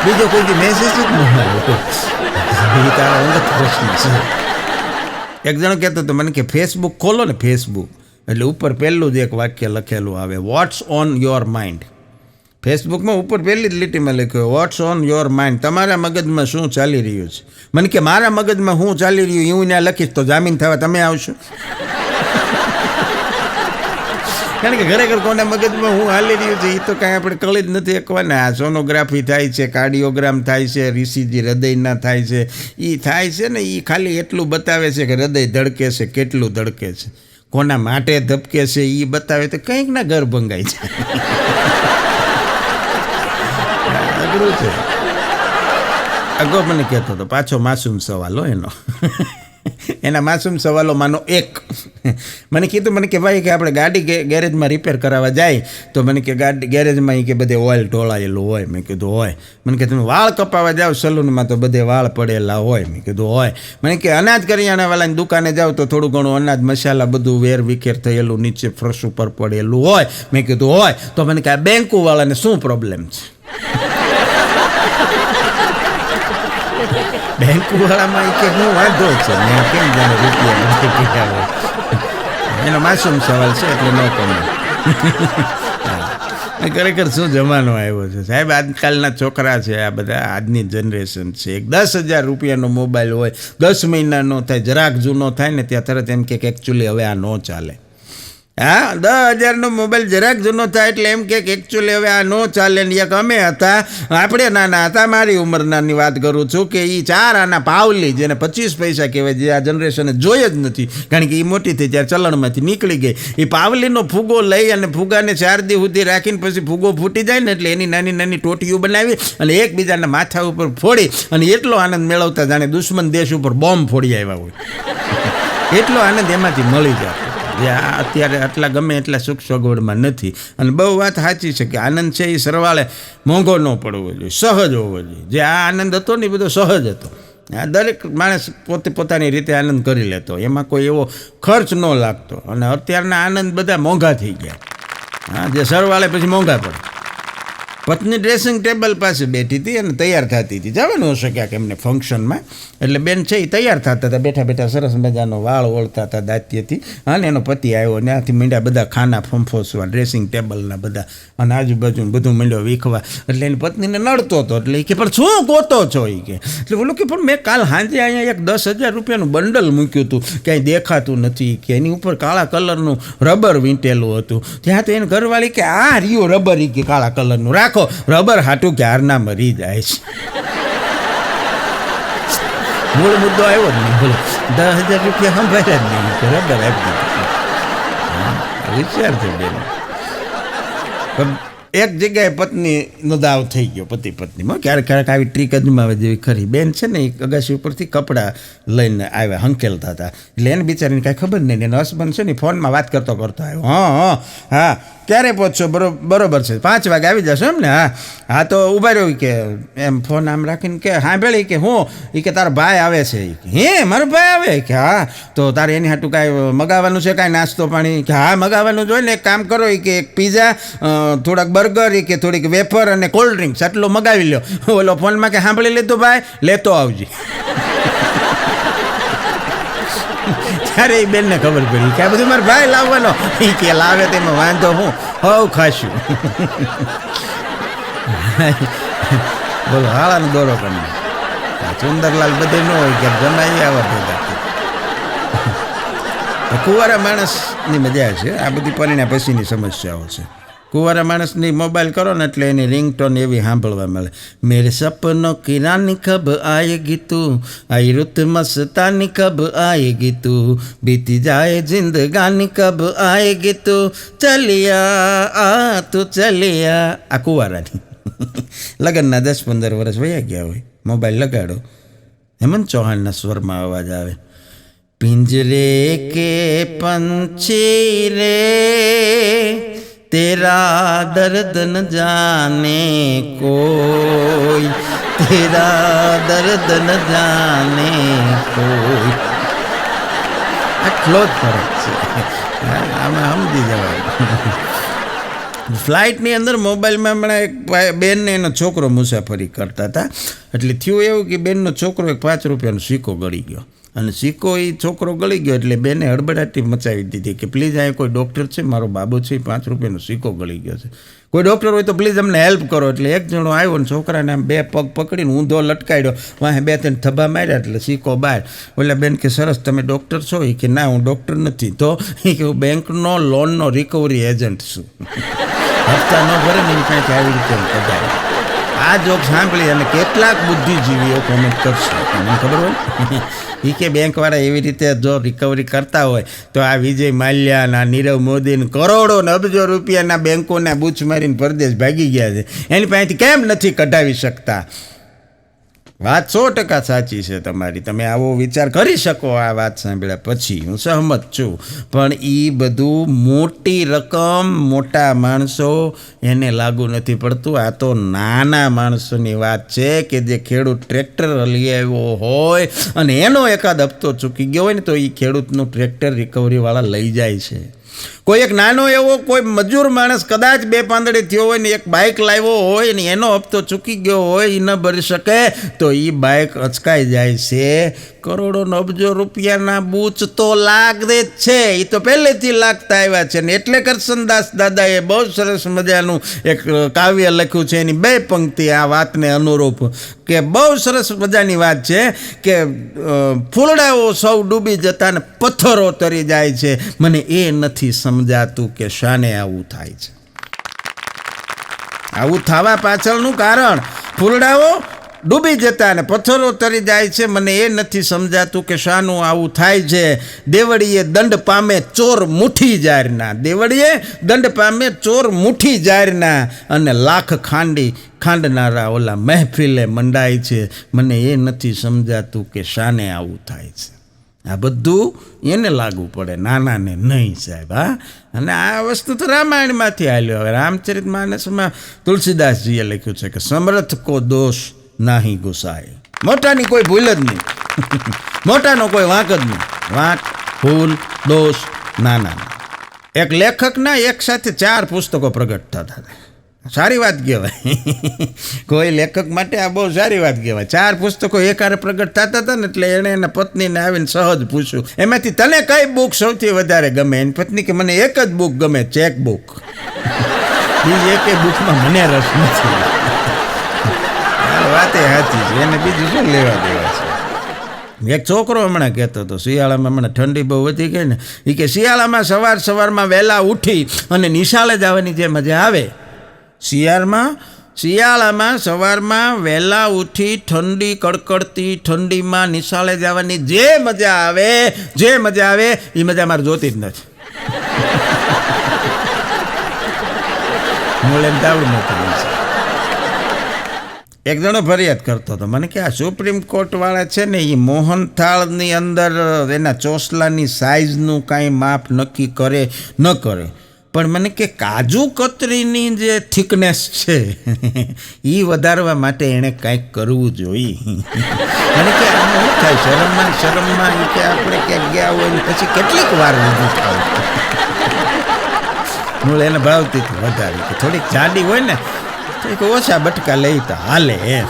બીજો કોઈ મેસેજ જ ન આવે. તારા અંગત પ્રશ્ન છે. એક જણો કહેતો હતો મને કે ફેસબુક ખોલો ને, ફેસબુક એટલે ઉપર પહેલું જ એક વાક્ય લખેલું આવે, વોટ્સ ઓન યોર માઇન્ડ. ફેસબુકમાં ઉપર પહેલી જ લીટીમાં લખ્યું વોટ્સ ઓન યોર માઇન્ડ. તમારા મગજમાં શું ચાલી રહ્યું છે? મને કે મારા મગજમાં શું ચાલી રહ્યું હું ત્યાં લખીશ તો જામીન થવા તમે આવશો? કારણ કે ખરેખર કોના મગજમાં હું હાલી રહ્યું છે એ તો કાંઈ આપણે કળી જ નથી શકવાના. આ સોનોગ્રાફી થાય છે, કાર્ડિયોગ્રામ થાય છે, ઈસીજી હૃદયના થાય છે, એ થાય છે ને એ ખાલી એટલું બતાવે છે કે હૃદય ધડકે છે, કેટલું ધડકે છે, કોના માટે ધબકે છે એ બતાવે તો કંઈક ના ઘર ભંગાય છે. અઘરું છે. અગો મને કહેતો હતો પાછો માસૂમ સવાલો એનો એના માસૂમ સવાલોમાંનો એક મને કીધું, મને કે ભાઈ કે આપણે ગાડી ગેરેજમાં રિપેર કરાવવા જાય તો મને કે ગાડી ગેરેજમાં કે બધે ઓઇલ ઢોળાયેલું હોય. મેં કીધું હોય. મને કે તમે વાળ કપાવવા જાઓ સલૂનમાં તો બધે વાળ પડેલા હોય. મેં કીધું હોય. મને કે અનાજ કરિયાણાવાળાની દુકાને જાઓ તો થોડું ઘણું અનાજ મસાલા બધું વેર વિખેર થયેલું નીચે ફ્રશ ઉપર પડેલું હોય. મેં કીધું હોય. તો મને કે આ બેંકુવાળાને શું પ્રોબ્લેમ છે? બેંકવાળામાં કે હું વાંધો છે, મેં કેમ જાણે રૂપિયા એનો માસૂમ સવાલ છે એટલે ન કહું. ખરેખર શું જમાનો આવ્યો છે સાહેબ. આજકાલના છોકરા છે આ બધા, આજની જનરેશન છે. એક 10,000 રૂપિયાનો મોબાઈલ હોય, 10 મહિના ન થાય, જરાક જૂનો થાય ને ત્યાં તરત એમ કે એકચ્યુઅલી હવે આ ન ચાલે. હા, 10,000નો મોબાઈલ જરાક જૂનો થાય એટલે એમ કે એકચ્યુઅલી હવે આ ન ચાલે. ને એક અમે હતા, આપણે નાના હતા, મારી ઉંમરનાની વાત કરું છું, કે એ 4 આના પાવલી જેને 25 પૈસા કહેવાય, જે આ જનરેશને જોઈ જ નથી કારણ કે એ મોટી થઈ ત્યારે ચલણમાંથી નીકળી ગઈ. એ પાવલીનો ફૂગો લઈ અને ફૂગાને 4 દી સુધી રાખીને પછી ફૂગો ફૂટી જાય ને એટલે એની નાની નાની ટોટીઓ બનાવી અને એકબીજાના માથા ઉપર ફોડી અને એટલો આનંદ મેળવતા જાણે દુશ્મન દેશ ઉપર બોમ્બ ફોડી આવ્યા હોય. એટલો આનંદ એમાંથી મળી જાય. અત્યારે આટલા ગમે એટલા સુખ સગવડમાં નથી. અને બહુ વાત સાચી છે કે આનંદ છે એ સરવાળે મોંઘો ન પડવો જોઈએ, સહજ હોવો જોઈએ. જે આ આનંદ હતો ને એ બધો સહજ હતો. આ દરેક માણસ પોતે પોતાની રીતે આનંદ કરી લેતો, એમાં કોઈ એવો ખર્ચ ન લાગતો. અને અત્યારના આનંદ બધા મોંઘા થઈ ગયા. હા, જે સરવાળે પછી મોંઘા પડે. પત્ની ડ્રેસિંગ ટેબલ પાસે બેઠી હતી અને તૈયાર થતી હતી. જવાનું હશે ક્યાંક એમને ફંક્શનમાં. એટલે બેન છે એ તૈયાર થતા હતા, બેઠા બેઠા સરસ મજાનો વાળ ઓળતા હતા દાંતીથી. અને એનો પતિ આવ્યો, ત્યાંથી મીંડ્યા બધા ખાના ફંફોસવા, ડ્રેસિંગ ટેબલના બધા અને આજુબાજુ બધું મીંડ્યો વીખવા. એટલે એની પત્નીને નડતો હતો. એટલે એ કે પણ શું ગોતો છો? એ કે એટલે બોલો કે પણ મેં કાલ સાંજે અહીંયા એક 10,000 રૂપિયાનું બંડલ મૂક્યું હતું, ક્યાંય દેખાતું નથી, કે એની ઉપર કાળા કલરનું રબર વીંટેલું હતું. ત્યાં તો એને ઘરવાળી કે આ રહ્યું રબર, એ કે કાળા કલરનું રાખો, રબર હાટું ક્યારના મરી જાય છે. મૂળ મુદ્દો આવ્યો જ નહીં. બોલો 10,000 રૂપિયા સંભાળ્યા જ નહીં, રબર આપી દીધું. વિચાર છે બેન. એક જગ્યાએ પત્નીનો દાવ થઈ ગયો, પતિ પત્નીમાં. ક્યારેક ક્યારેક આવી ટ્રીક અજમાવે જેવી ખરી. બેન છે ને એ અગાસી ઉપરથી કપડાં લઈને આવ્યા, હંકેલતા હતા. એટલે એને બિચારીને કાંઈ ખબર નહીં. એનો હસબન્ડ છે ને ફોનમાં વાત કરતો આવ્યો. હા ક્યારે પહોંચશો? બરોબર છે, 5 વાગે આવી જશો એમ ને? હા તો ઊભા રહ્યો કે એમ ફોન આમ રાખીને કે હા ભેળી કે હું એ કે તારો ભાઈ આવે છે. હે મારો ભાઈ આવે? કે હા તો તારે એની હાટું કાંઈ મગાવવાનું છે, કાંઈ નાસ્તો પાણી? કે હા મગાવવાનું જોઈએ ને. એક કામ કરો કે એક પીઝા, થોડાક બર્ગર, કે થોડીક વેફર અને કોલ્ડ ડ્રિંક્સ આટલું મગાવી લો. ઓલો ફોનમાં કે સાંભળી લીધું ભાઈ, લેતો આવજે. ત્યારે એ બેનને ખબર પડી કે આ બધું મારા ભાઈ લાવવાનો. એ કે લાવે તેમાં વાંધો હું, હવ ખાશું. બોલો હાળાનો દોરો કરી સુંદરલાલ બધે ન હોય કે જમાઈ આવા ભેગા. કુંવારા માણસની મજા છે. આ બધી પરિણા પછીની સમસ્યાઓ છે. કુંવારા માણસની મોબાઈલ કરો ને એટલે એની રિંગટોન એવી સાંભળવા મળે. મેરે સપનો કી રાની કબ આયેગી તું, આઈ રૂત મસ્તાની કબ આયેગી તું, બીતી જાય જિંદગાની કબ આયેગી તું, ચલિયા આ તું ચલિયા. આ કુંવારાની લગ્નના 10-15 વર્ષ વયા ગયા હોય, મોબાઈલ લગાડો, હેમંત ચૌહાણના સ્વરમાં અવાજ આવે. પિંજરે કે પંછી રે तेरा दर्द न जाने कोई, तेरा दर्द न जाने कोई. આટલો જ ફરક છે. આમાં સમજી જવાય. ફ્લાઇટની અંદર મોબાઈલમાં હમણાં એક બેનને એનો છોકરો મુસાફરી કરતા હતા. એટલે થયું એવું કે બેનનો છોકરો એક 5 રૂપિયાનો સિક્કો ગળી ગયો અને સિક્કો એ છોકરો ગળી ગયો એટલે બેને હડબડાટી મચાવી દીધી કે પ્લીઝ અહીંયા કોઈ ડૉક્ટર છે, મારો બાબો છે, 5 રૂપિયાનો સિક્કો ગળી ગયો છે, કોઈ ડૉક્ટર હોય તો પ્લીઝ અમને હેલ્પ કરો. એટલે એક જણો આવ્યો ને છોકરાને આમ 2 પગ પકડીને ઊંધો લટકાડ્યો, વાહે 2-3 થબ્બા માર્યા એટલે સિક્કો બહાર. ઓલા બેન કે સરસ, તમે ડૉક્ટર છો? એ કે ના, હું ડૉક્ટર નથી. તો એ કે હું બેંકનો લોનનો રિકવરી એજન્ટ છું. હપ્તા ન ભરે ને કાંઈક આવી રીતે કઢાય. આ જોક સાંભળી અને કેટલાક બુદ્ધિજીવીઓ કોમેન્ટ કરશે, મને ખબર હોય. એ કે બેંકવાળા એવી રીતે જો રિકવરી કરતા હોય તો આ વિજય માલ્યા, નીરવ મોદીને કરોડો ને અબજો રૂપિયાના બેંકોના બૂચ મારીને પરદેશ ભાગી ગયા છે, એની પાસેથી કેમ નથી કઢાવી શકતા? વાત 100% સાચી છે તમારી. તમે આવો વિચાર કરી શકો આ વાત સાંભળ્યા પછી, હું સહમત છું. પણ એ બધું મોટી રકમ, મોટા માણસો એને લાગુ નથી પડતું. આ તો નાના માણસોની વાત છે કે જે ખેડૂત ટ્રેક્ટર લઈ આવ્યો હોય અને એનો એકાદ હપ્તો ચૂકી ગયો હોય ને તો એ ખેડૂતનું ટ્રેક્ટર રિકવરીવાળા લઈ જાય છે. કોઈ એક નાનો એવો કોઈ મજૂર માણસ કદાચ 2 પાંદડે થયો હોય ને એક બાઇક લાવ્યો હોય ને એનો હપ્તો ચૂકી ગયો હોય, એ ન ભરી શકે તો એ બાઇક અચકાઈ જાય છે. કરોડો અબજો રૂપિયાના બૂચ તો લાગે જ છે, એ તો પહેલેથી લાગતા આવ્યા છે ને. એટલે કરશનદાસ દાદાએ બહુ સરસ મજાનું એક કાવ્ય લખ્યું છે, એની 2 પંક્તિ આ વાતને અનુરૂપ, કે બહુ સરસ મજાની વાત છે કે ફૂલડાઓ સૌ ડૂબી જતા ને પથ્થરો તરી જાય છે, મને એ નથી સમજાતું કે શાને આવું થાય છે. આવું થવા પાછળનું કારણ ફૂલડાઓ ડૂબી જતા અને પથ્થરો તરી જાય છે, મને એ નથી સમજાતું કે શાનું આવું થાય છે. દેવળીએ દંડ પામે ચોર મુઠ્ઠી જારના, દેવળીએ દંડ પામે ચોર મુઠ્ઠી જારના, અને લાખ ખાંડનારા ઓલા મહેફિલે મંડાય છે, મને એ નથી સમજાતું કે શાને આવું થાય છે. આ બધું એને લાગુ પડે, નાનાને નહીં સાહેબ. હા, અને આ વસ્તુ તો રામાયણમાંથી આવ્યો. હવે રામચરિત માનસમાં તુલસીદાસજીએ લખ્યું છે કે સમર્થ કો દોષ નાહી ગુસાય. મોટાની કોઈ ભૂલ જ નહીં, મોટાનો કોઈ વાંક જ નહીં. વાંક, ભૂલ, દોષ નાના. એક લેખકના એક સાથે 4 પુસ્તકો પ્રગટ થતા હતા. સારી વાત કહેવાય. કોઈ લેખક માટે આ બહુ સારી વાત કહેવાય. 4 પુસ્તકો એકારે પ્રગટ થતા હતા ને એટલે એણે એના પત્નીને આવીને સહજ પૂછ્યું, એમાંથી તને કઈ બુક સૌથી વધારે ગમે? એની પત્ની કે મને એક જ બુક ગમે, ચેક બુક. બીજી એકે બુકમાં મને રસ નથી. વાતે સાચી છે, એને બીજું શું લેવા દેવા છે. એક છોકરો હમણાં કહેતો હતો, શિયાળામાં હમણાં ઠંડી બહુ વધી ગઈ ને, એ કે શિયાળામાં સવારમાં વહેલા ઉઠી અને નિશાળે જવાની જે મજા આવે, શિયાળામાં સવારમાં વહેલા ઉઠી ઠંડી કડકડતી ઠંડીમાં નિશાળે જવાની જે મજા આવે એ મજા મારે જોતી જ નથી. હું એમ દાવું નથી. એક જણો ફરિયાદ કરતો હતો મને કે આ સુપ્રીમ કોર્ટવાળા છે ને એ મોહનથાળની અંદર એના ચોસલાની સાઇઝનું કાંઈ માપ નક્કી કરે ન કરે, પણ મને કે કાજુ કતરીની જે થિકનેસ છે એ વધારવા માટે એણે કાંઈક કરવું જોઈએ. મને કે આમાં શું થાય, શરમમાં એ કે આપણે ક્યાંક ગયા હોય ને પછી કેટલીક વાર ઊભું થાવ. હું એને ભાવતી હતી વધારી કે થોડીક જાડી હોય ને તો ઓછા બટકા લઈ તો હાલે એમ.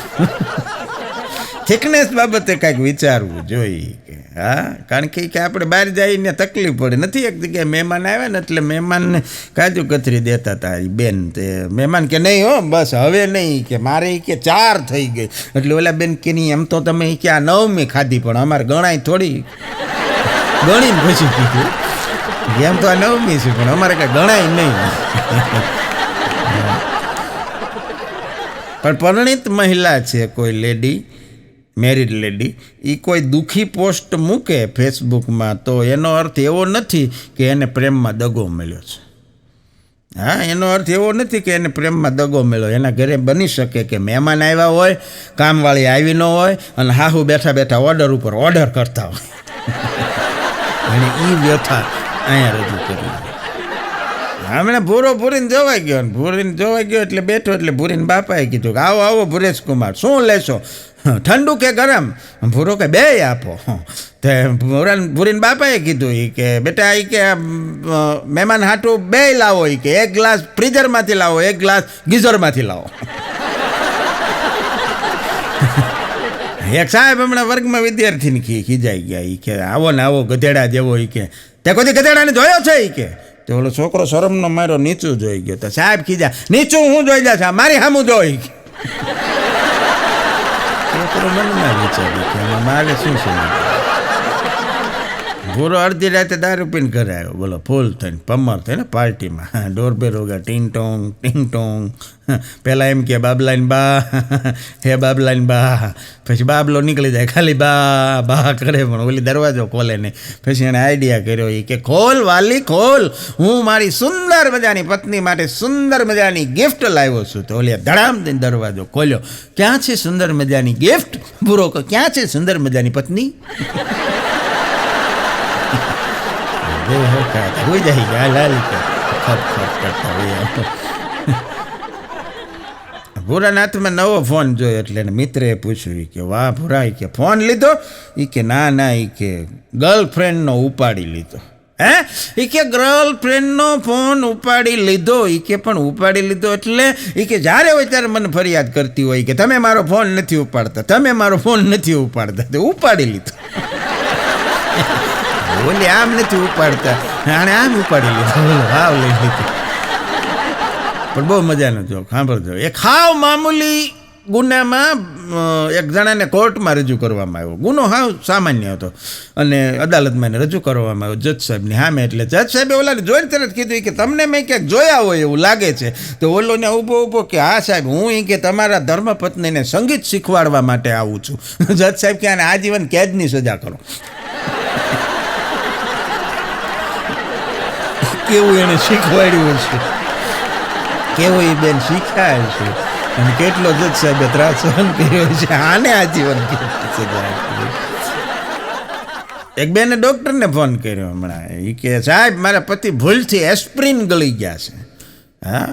થિકનેસ બાબતે કાંઈક વિચારવું જોઈએ. હા, કારણ કે આપણે બહાર જઈને તકલીફ પડે. નથી એક જગ્યાએ મહેમાન આવ્યા ને એટલે મહેમાનને કાજુ કતરી દેતા હતા એ બેન. તે મહેમાન કે નહીં હો બસ હવે નહીં, કે મારે કે 4 થઈ ગઈ. એટલે ઓલા બેન કે નહીં એમ તો તમે કે આ 9મી ખાધી, પણ અમારે ગણાય થોડી, ગણીને પછી કીધું એમ તો આ 9મી છે પણ અમારે કાંઈ ગણાય નહીં. પણ પરિણીત મહિલા છે કોઈ લેડી, મેરિડ લેડી, એ કોઈ દુઃખી પોસ્ટ મૂકે ફેસબુકમાં તો એનો અર્થ એવો નથી કે એને પ્રેમમાં દગો મળ્યો છે. હા, એનો અર્થ એવો નથી કે એને પ્રેમમાં દગો મળ્યો. એના ઘરે બની શકે કે મહેમાન આવ્યા હોય, કામવાળી આવી ન હોય અને હાહુ બેઠા બેઠા ઓર્ડર ઉપર ઓર્ડર કરતા હોય અને એ વ્યથા અહીંયા રજૂ કરી. હમણાં ભૂરો ભૂરીને જોવાઈ ગયો એટલે બેઠો એટલે ભૂરીને બાપાએ કીધું કે આવો ભુરેશ કુમાર, શું લેશો, ઠંડુ કે ગરમ? ભૂરો કે 2 આપો. તે ભૂરીને બાપાએ કીધું એ કે બેટા એ કે મહેમાન હાટું 2 લાવો, એ કે 1 ગ્લાસ ફ્રીઝરમાંથી લાવો, 1 ગ્લાસ ગીઝરમાંથી લાવો. એક સાહેબ હમણાં વર્ગમાં વિદ્યાર્થીને ખીજાઈ ગયા. એ કે આવો ને આવો ગધેડા જેવો. એ કે તે કોઈ ગધેડાને જોયો છે? એ કે તો ઓલો છોકરો શરમનો મારો નીચું જોઈ ગયો. તો સાહેબ ખીજા, નીચું હું જોઈ જા છે, મારી સામું જોઈ. છોકરો મનમાં વિચાર્યું કે મારે શું છે. ભૂરો અડધી રાતે દારૂ પીને ઘરે આવ્યો, બોલો ફૂલ થઈને પમર થઈને પાર્ટીમાં. ડોરબેલ વગર ટીંગ ટોંગ ટીંગ ટોંગ. પહેલાં એમ કે બાબલાઈન બા, હે બાબલાઈન બા. પછી બાબલો નીકળી જાય, ખાલી બા બા કરે, પણ ઓલી દરવાજો ખોલે નહીં. પછી એણે આઈડિયા કર્યો. એ કે ખોલ વાલી ખોલ, હું મારી સુંદર મજાની પત્ની માટે સુંદર મજાની ગિફ્ટ લાવ્યો છું. તો ઓલી ધડામ દઈને દરવાજો ખોલ્યો. ક્યાં છે સુંદર મજાની ગિફ્ટ? ભૂરો ક્યાં છે સુંદર મજાની પત્ની? હોય જાય ગયા લાલ ખપ ખપ કરતા હોય. ભૂરાના હાથમાં નવો ફોન જોયો એટલે મિત્રએ પૂછ્યું કે વાહ ભૂરા, કે ફોન લીધો? એ કે ના ના, એ કે ગર્લફ્રેન્ડનો ઉપાડી લીધો. હે? એ કે ગર્લફ્રેન્ડનો ફોન ઉપાડી લીધો? એ કે પણ ઉપાડી લીધો એટલે? એ કે જ્યારે હોય ત્યારે મને ફરિયાદ કરતી હોય કે તમે મારો ફોન નથી ઉપાડતા, તમે મારો ફોન નથી ઉપાડતા. તો ઉપાડી લીધો. ઓલી આમ નથી ઉપાડતા, આણે આમ ઉપાડી લીધો, હાવ લઈ લીધું. પણ બહુ મજાનો જોક સાંભળજો. એક હાવ મામૂલી ગુનામાં એક જણાને કોર્ટમાં રજૂ કરવામાં આવ્યો. ગુનો હાવ સામાન્ય હતો અને અદાલતમાં એને રજૂ કરવામાં આવ્યો જજ સાહેબની સામે. એટલે જજ સાહેબે ઓલાને જોઈને તરત કીધું કે તમને મેં ક્યાંક જોયા હોય એવું લાગે છે. તો ઓલોને ઊભો ઊભો કે હા સાહેબ, હું કે તમારા ધર્મપત્નીને સંગીત શીખવાડવા માટે આવું છું. જજ સાહેબ કે આને આજીવન કેદની સજા કરો. કેવું એને શીખવાડ્યું છે, કેવું એ બેન શીખાય છે, અને કેટલો જજ સાહેબે ત્રાસ સહન કર્યો છે. આને આજીવન સજા. એક બેને ડૉક્ટરને ફોન કર્યો હમણાં. એ કે સાહેબ મારા પતિ ભૂલથી એસ્પ્રિન ગળી ગયા છે. હા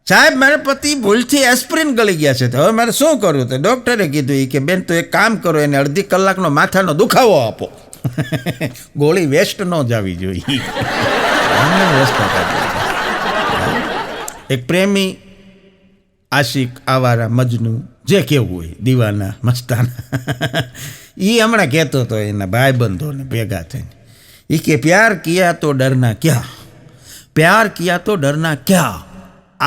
સાહેબ, મારા પતિ ભૂલથી એસ્પ્રિન ગળી ગયા છે, તો હવે મારે શું કરવું? તો ડૉક્ટરે કીધું એ કે બેન તો એક કામ કરો, એને અડધી કલાકનો માથાનો દુખાવો આપો. ગોળી વેસ્ટ ન જવી જોઈએ. એક પ્રેમી, આશિક, આવારા, મજનુ, જે કેવું હોય, દીવાના, મસ્તાના, એ હમણાં કહેતો હતો એના ભાઈબંધોને ભેગા થઈને. એ કે પ્યાર કિયા તો ડરના ક્યાં, પ્યાર કિયા તો ડરના ક્યાં.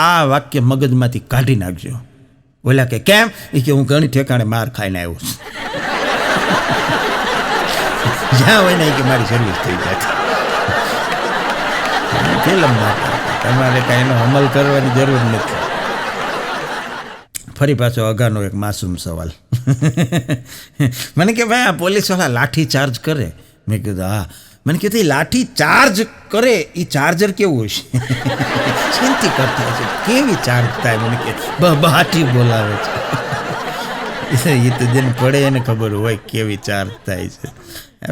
આ વાક્ય મગજમાંથી કાઢી નાખજો. ઓલા કે કેમ? એ કે હું ઘણી ઠેકાણે માર ખાઈને આવ્યો છું. જ્યાં હોય ને કે મારી સર્વિસ થઈ જાય. ફિલ્મ માટે તમારે કાંઈ એનો અમલ કરવાની જરૂર નથી. ફરી પાછો અગાનો એક માસૂમ સવાલ. મને કે ભાઈ આ પોલીસવાળા લાઠી ચાર્જ કરે. મેં કીધું હા. મને કીધું લાઠી ચાર્જ કરે એ ચાર્જર કેવું હશે? શાંતિ કરતા હશે, કેવી ચાર્જ થાય? મને કે બહાટી બોલાવે છે. એ તો જેને પડે એને ખબર હોય કેવી ચાર્જ થાય છે.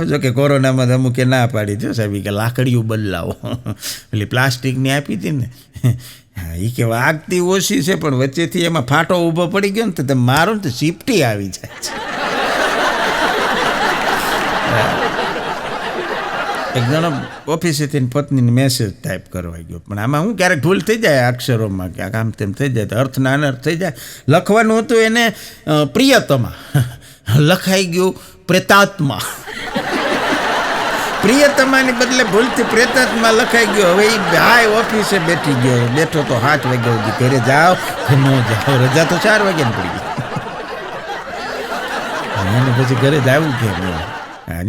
જો કે કોરોનામાં અમુકે ના પાડી દો સાહેબ કે લાકડીઓ બદલાવો. પેલી પ્લાસ્ટિકની આપી હતી ને, હા એ કે વાગતી ઓછી છે પણ વચ્ચેથી એમાં ફાટો ઊભો પડી ગયો ને તો તમે મારો ને તો ચીપટી આવી જાય છે. એક જણો ઓફિસેથી પત્નીને મેસેજ ટાઈપ કરવા ગયો, પણ આમાં હું ક્યારેક ભૂલ થઈ જાય અક્ષરોમાં, ક્યાંક આમ તેમ થઈ જાય તો અર્થના અનર્થ થઈ જાય. લખવાનું હતું એને પ્રિયતમા, લખાઈ ગયું પ્રેતાત્મા. પ્રિયતમાની બદલે ભૂલથી પ્રેતાત્મા લખાઈ ગયો. હવે એ ભાઈ ઓફિસે બેઠી ગયો, બેઠો તો 8 વાગ્યા સુધી. ઘરે જાઓ કે ન જાઓ, રજા તો 4 વાગ્યાની પડી ગઈ. અને પછી ઘરે જવું કેમ?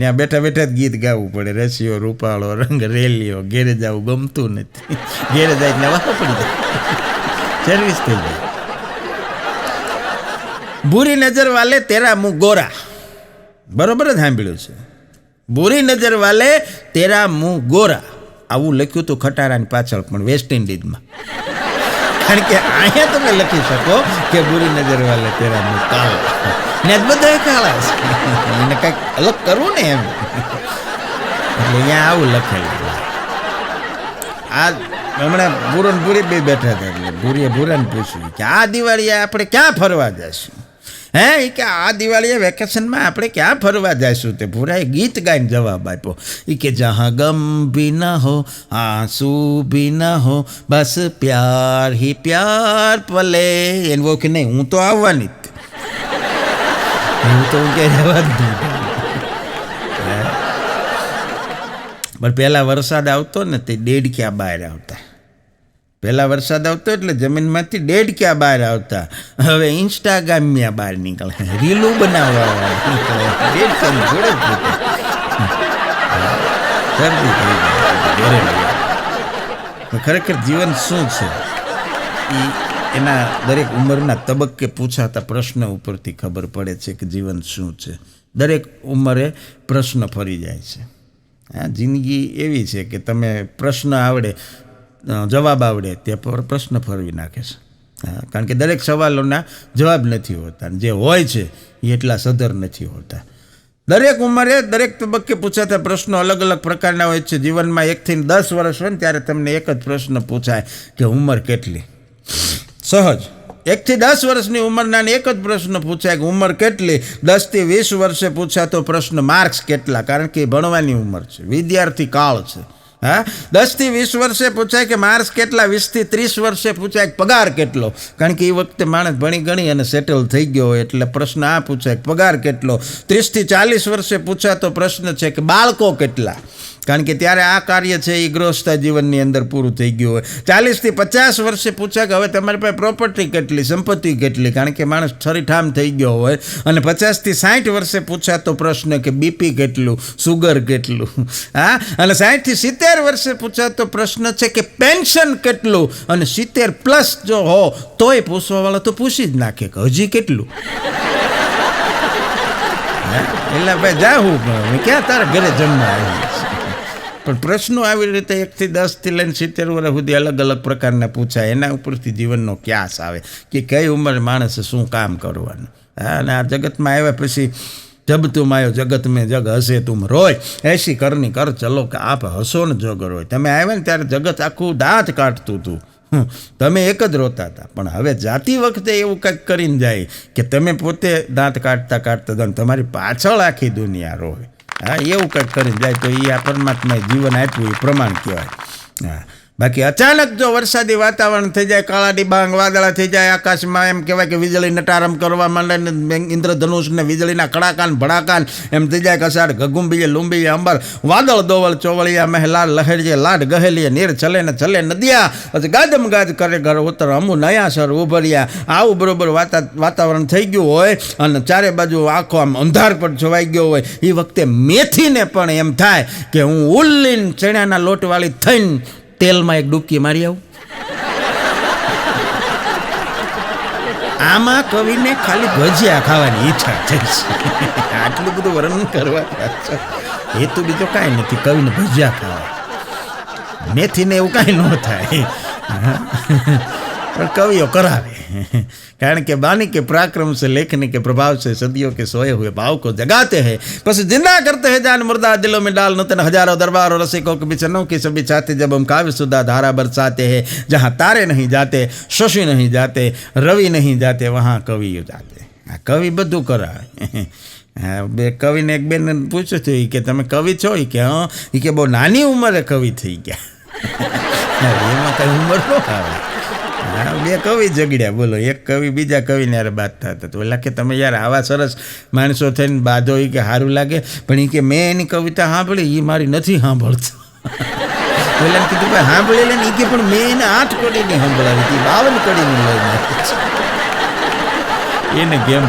ત્યાં બેઠા બેઠા જ ગીત ગાવું પડે. રસિયો રૂપાળો રંગ રેલિયો, ઘેરે જવું ગમતું નથી. ઘેરે જાય એટલે વાહ પડી જાય, સર્વિસ થઈ જાય. બુરી નજર વાલે તેરા મું ગોરા, બરોબર જ સાંભળ્યું છે. બુરી નજર વાલે તેરા મું ગોરા, આવું લખ્યું હતું ખટારાની પાછળ, પણ વેસ્ટ ઇન્ડિઝમાં. કારણ કે અહીંયા તમે લખી શકો કે બુરી નજર વાલે તેરા મું કાળા, ને જ બધા કાળા છે, એને કંઈક અલગ કરવું ને એમ. એટલે અહીંયા આવું લખેલું. આ હમણાં ભૂરો ને ભૂરી બે બેઠા હતા, એટલે ભૂરીએ ભૂરાને પૂછ્યું કે આ દિવાળીએ આપણે ક્યાં ફરવા જઈશું? હે એ કે આ દિવાળીએ વેકેશનમાં આપણે ક્યાં ફરવા જઈશું? તે ભૂરાએ ગીત ગાઈને જવાબ આપ્યો. એ કે જहाँ ગમ ભી ન હો આંસू ભી ન હો બસ પ્યાર ही प्यार पले. એને वो કે નહીં હું તો આવવાની જ. એવું તો હું ક્યાંય રહેવા જ નહીં દઉં. પણ પહેલાં વરસાદ આવતો ને તે દેડક્યા બહાર આવતા. પહેલાં વરસાદ આવતો એટલે જમીનમાંથી દેડક્યા બહાર આવતા. હવે ઇન્સ્ટાગ્રામ્યા બહાર નીકળે, રીલું બનાવવા નીકળે, દેડકાની જોડે જ શરદી થઈ ગઈ. ખરેખર જીવન શું છે એ એના દરેક ઉંમરના તબક્કે પૂછાતા પ્રશ્ન ઉપરથી ખબર પડે છે કે જીવન શું છે. દરેક ઉંમરે પ્રશ્ન ફરી જાય છે. હા, જિંદગી એવી છે કે તમે પ્રશ્ન આવડે, જવાબ આવડે તે પર પ્રશ્ન ફરવી નાખે છે. હા, કારણ કે દરેક સવાલોના જવાબ નથી હોતા, જે હોય છે એ એટલા સધર નથી હોતા. દરેક ઉંમરે દરેક તબક્કે પૂછાતા પ્રશ્નો અલગ અલગ પ્રકારના હોય છે. જીવનમાં 1 થી 10 વર્ષ હોય ને ત્યારે તમને એક જ પ્રશ્ન પૂછાય કે ઉંમર કેટલી. સહજ 1 થી 10 વર્ષની ઉંમરના એક જ પ્રશ્ન પૂછાય કે ઉંમર કેટલી. 10 થી 20 વર્ષે પૂછાતો પ્રશ્ન માર્ક્સ કેટલા, કારણ કે એ ભણવાની ઉંમર છે, વિદ્યાર્થી કાળ છે. હા, 10 થી 20 વર્ષે પૂછાય કે માર્ક્સ કેટલા. 20 થી 30 વર્ષે પૂછાય કે પગાર કેટલો, કારણ કે એ વખતે માણસ ભણી ગણી અને સેટલ થઈ ગયો હોય એટલે પ્રશ્ન આ પૂછાય કે પગાર કેટલો. 30 થી 40 વર્ષે પૂછાતો પ્રશ્ન છે કે બાળકો કેટલા, કારણ કે ત્યારે આ કાર્ય છે એ ગૃહસ્થ જીવનની અંદર પૂરું થઈ ગયું હોય. 40 થી 50 વર્ષે પૂછાય કે હવે તમારી પાસે પ્રોપર્ટી કેટલી, સંપત્તિ કેટલી, કારણ કે માણસ ઠરીઠામ થઈ ગયો હોય. અને 50 થી 60 વર્ષે પૂછાતો પ્રશ્ન કે બીપી કેટલું, સુગર કેટલું. હા, અને 60 થી 70 વર્ષે પૂછાતો પ્રશ્ન છે કે પેન્શન કેટલું. અને 70 પ્લસ જો હો તોય પૂછવાવાળો તો પૂછી જ નાખે કે હજી કેટલું. એટલે ભાઈ જાઉં ક્યાં તારા ઘરે જમવા આવી. પણ પ્રશ્નો આવી રીતે 1 થી 10 થી લઈને 70 વર્ષ સુધી અલગ અલગ પ્રકારના પૂછાય. એના ઉપરથી જીવનનો ક્યાસ આવે કે કઈ ઉંમરે માણસે શું કામ કરવાનું. હા, અને આ જગતમાં આવ્યા પછી જબ તુમ આવ્યો જગત મેં જગ હસે તુમ રોય, એસી કરની કર ચલો કે આપ હસો ને જગ રોય. તમે આવ્યા ને ત્યારે જગત આખું દાંત કાઢતું હતું, તમે એક જ રોતા હતા. પણ હવે જાતી વખતે એવું કંઈક કરીને જાય કે તમે પોતે દાંત કાઢતા કાઢતા તમારી પાછળ આખી દુનિયા રોય. હા, એવું કંઈક કરીને જાય તો એ આ પરમાત્માએ જીવન આપ્યું એ પ્રમાણ કહેવાય. હા, બાકી અચાનક જો વરસાદી વાતાવરણ થઈ જાય, કાળા ડિબાંગ વાદળા થઈ જાય, આકાશમાં એમ કહેવાય કે વીજળી નટારમ કરવા માંડે ને ઇન્દ્રધનુષને વીજળીના કડાકાન ભડાકાન એમ થઈ જાય. કસાડ ઘગુંબીએ લુંબીએ અંબર વાદળ દોવળ ચોવળિયા મહેલાલ લહેરીએ લાડ ગહેલીએ નીર ચલે ને ચલે નદિયા, પછી ગાદમ ગાદ કરે ઘર ઉતર અમુ નયા સર ઉભર્યા. આવું બરોબર વાતાવરણ થઈ ગયું હોય અને ચારે બાજુ આખો આમ અંધાર પર છવાઈ ગયો હોય. એ વખતે મેથીને પણ એમ થાય કે હું ઉલ્લીન ચણાના લોટવાળી થઈને તેલમાં એક ડૂબકી મારી આવું. આમાં કવિને ખાલી ભજીયા ખાવાની ઈચ્છા થઈ છે. આટલું બધું વર્ણન કરવા હેતુ બીજો કાંઈ નથી, કવિને ભજીયા ખાવા. મેથીને એવું કાંઈ ન થાય પણ કવિઓ કરાવે, કારણ કે बानी के पराक्रम से लेखनी के प्रभाव से सदियों के सोए हुए भाव को जगाते हैं, बस जिंदा करते हैं जान मुर्दा दिलों में डाल नूतन हजारों दरबार और रसिकों के बिछनों की सभी छाते जब हम काव्य सुधा धारा बरसाते हैं, जहाँ तारे नहीं जाते, शशि नहीं जाते, रवि नहीं जाते, वहाँ कवि जाते. આ કવિ બધું કરાવે. બે કવિને એક બેન પૂછ્યું હતું કે તમે કવિ છો? કે હા. એ કે બહુ નાની ઉંમરે કવિ થઈ ગયા. એમાં કઈ ઉંમર ન આવે. બે કવિ ઝઘડ્યા, બોલો. એક કવિ બીજા કવિને યાર બાંધતા હતા. તો એટલે કે તમે યાર આવા સરસ માણસો થઈને બાંધો એ કે સારું લાગે, પણ એ કે મેં એની કવિતા સાંભળી, એ મારી નથી સાંભળતો. એટલે કીધું ભાઈ સાંભળી લે ને. એ કે પણ મેં એને 8 કડીની સાંભળાવી હતી, 52 કડીની લઈને એને કેમ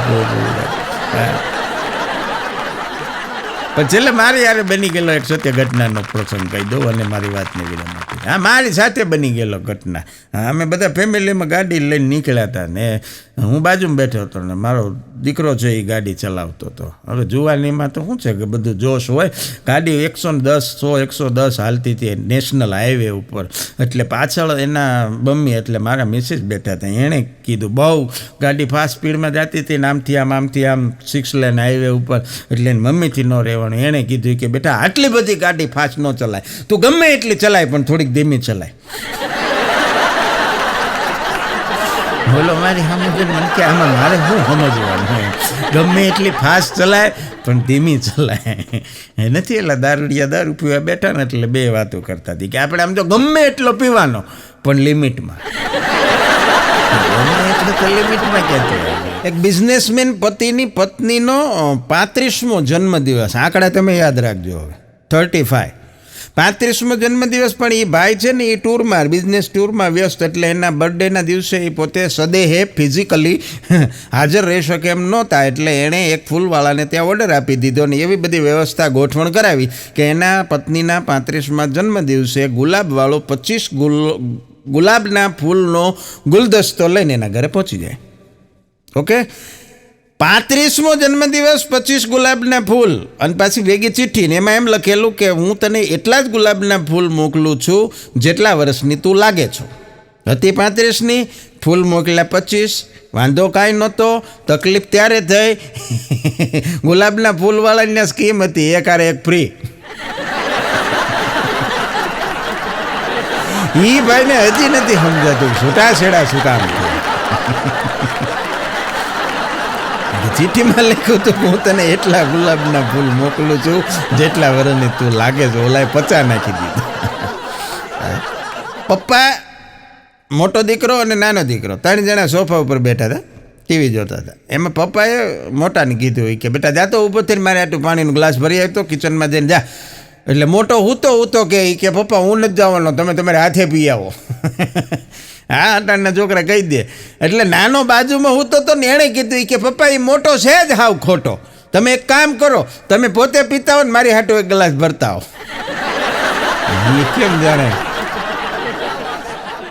પણ છેલ્લે મારી યારે બની ગયેલો એક સત્ય ઘટનાનો પ્રસંગ કહી દઉં અને મારી વાતને વિરામ આપી. હા, મારી સાથે બની ગયેલો ઘટના. અમે બધા ફેમિલીમાં ગાડી લઈને નીકળ્યા હતા ને હું બાજુમાં બેઠો હતો ને મારો દીકરો છે એ ગાડી ચલાવતો હતો. હવે જુવાનીમાં તો શું છે કે બધું જોશ હોય. ગાડી 110 હાલતી હતી નેશનલ હાઈવે ઉપર. એટલે પાછળ એના મમ્મી એટલે મારા મિસિસ બેઠા હતા. એણે કીધું બહુ ગાડી ફાસ્ટ સ્પીડમાં જતી હતી ને આમથી આમ 6 લેન હાઈવે ઉપર, એટલે એની મમ્મીથી ન રહેવાનું. એણે કીધું કે બેટા આટલી બધી ગાડી ફાસ્ટ ન ચલાય, તું ગમે એટલી ચલાય પણ થોડીક ધીમી ચલાય. બોલો, મારી સમજ મને કે આમાં મારે શું સમજવાનું? ગમે એટલી ફાસ્ટ ચલાય પણ ધીમી ચલાય નથી. એટલે દારૂડિયા દારૂ પીવા બેઠા ને એટલે બે વાતો કરતા હતી કે આપણે આમ તો ગમે એટલો પીવાનો પણ લિમિટમાં. ગમે એટલો તો લિમિટમાં ક્યાંથી. એક બિઝનેસમેન પતિની પત્નીનો 35મો જન્મદિવસ, આંકડા તમે યાદ રાખજો. હવે 35 35મો જન્મદિવસ, પણ એ ભાઈ છે ને એ ટૂરમાં, બિઝનેસ ટૂરમાં વ્યસ્ત, એટલે એના બર્થડેના દિવસે એ પોતે સદેહે ફિઝિકલી હાજર રહી શકે એમ નહોતા, એટલે એણે એક ફૂલવાળાને ત્યાં ઓર્ડર આપી દીધો ને એવી બધી વ્યવસ્થા ગોઠવણ કરાવી કે એના પત્નીના 35મા જન્મદિવસે ગુલાબવાળો 25 ગુલાબના ફૂલનો ગુલદસ્તો લઈને એના ઘરે પહોંચી જાય. ઓકે, 35મો જન્મદિવસ, 25 ગુલાબના ફૂલ અને પાછી ભેગી ચિઠ્ઠી, ને એમાં એમ લખેલું કે હું તને એટલા જ ગુલાબના ફૂલ મોકલું છું જેટલા વર્ષની તું લાગે છો. હતી 35ની, ફૂલ મોકલ્યા 25, વાંધો કાંઈ નહોતો. તકલીફ ત્યારે થઈ ગુલાબના ફૂલવાળાની સ્કીમ હતી, એક આરે એક ફ્રી. ઈ ભાઈને હજી નથી સમજાતું છૂટાછેડા શું કામ. ચિઠ્ઠીમાં લખ્યું હતું હું તને એટલા ગુલાબના ફૂલ મોકલું છું જેટલા વર્ષની તું લાગે છે. ઓલાએ 50 નાખી દીધું. પપ્પા, મોટો દીકરો અને નાનો દીકરો 3 જણા સોફા ઉપર બેઠા હતા, ટીવી જોતા હતા. એમાં પપ્પાએ મોટાને કીધું કે બેટા જાતો ઊભો થઈને મારે આટલું પાણીનો ગ્લાસ ભરી આવતો, કિચનમાં જઈને જા. એટલે મોટો હૂતો કે પપ્પા હું નથી જવાનો, તમે તમારે હાથે પી આવો. હા, અટાણના છોકરા કહી દે. એટલે નાનો બાજુમાં હૂતો તો ને એણે કીધું કે પપ્પા એ મોટો છે જ હાવ ખોટો, તમે એક કામ કરો, તમે પોતે પીતા હો ને મારી હાટો એક ગ્લાસ ભરતા હો. એ કેમ જાણે.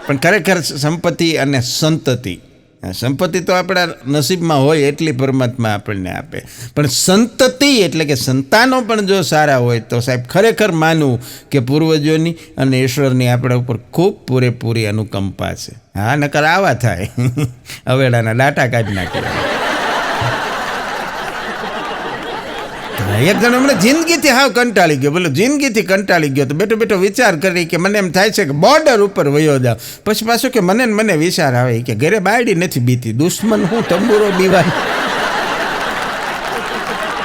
પણ ખરેખર સંપત્તિ અને સંતતિ, સંપત્તિ તો આપણા નસીબમાં હોય એટલી પરમાત્મા આપણને આપે, પણ સંતતિ એટલે કે સંતાનો પણ જો સારા હોય તો સાહેબ ખરેખર માનવું કે પૂર્વજોની અને ઈશ્વરની આપણા ઉપર ખૂબ પૂરેપૂરી અનુકંપા છે. હા, નકર આવા થાય અવેડાના ડાટા કાઢી નાખે. એક જણ હમણાં જિંદગીથી હાવ કંટાળી ગયો, બોલો જિંદગીથી કંટાળી ગયો તો બેઠો બેઠો વિચાર કરી કે મને એમ થાય છે કે બોર્ડર ઉપર વયો જાવ. પછી પાછું કે મને વિચાર આવે કે ઘરે બાયડી નથી બીતી, દુશ્મન હું તંબુરો બીવાય.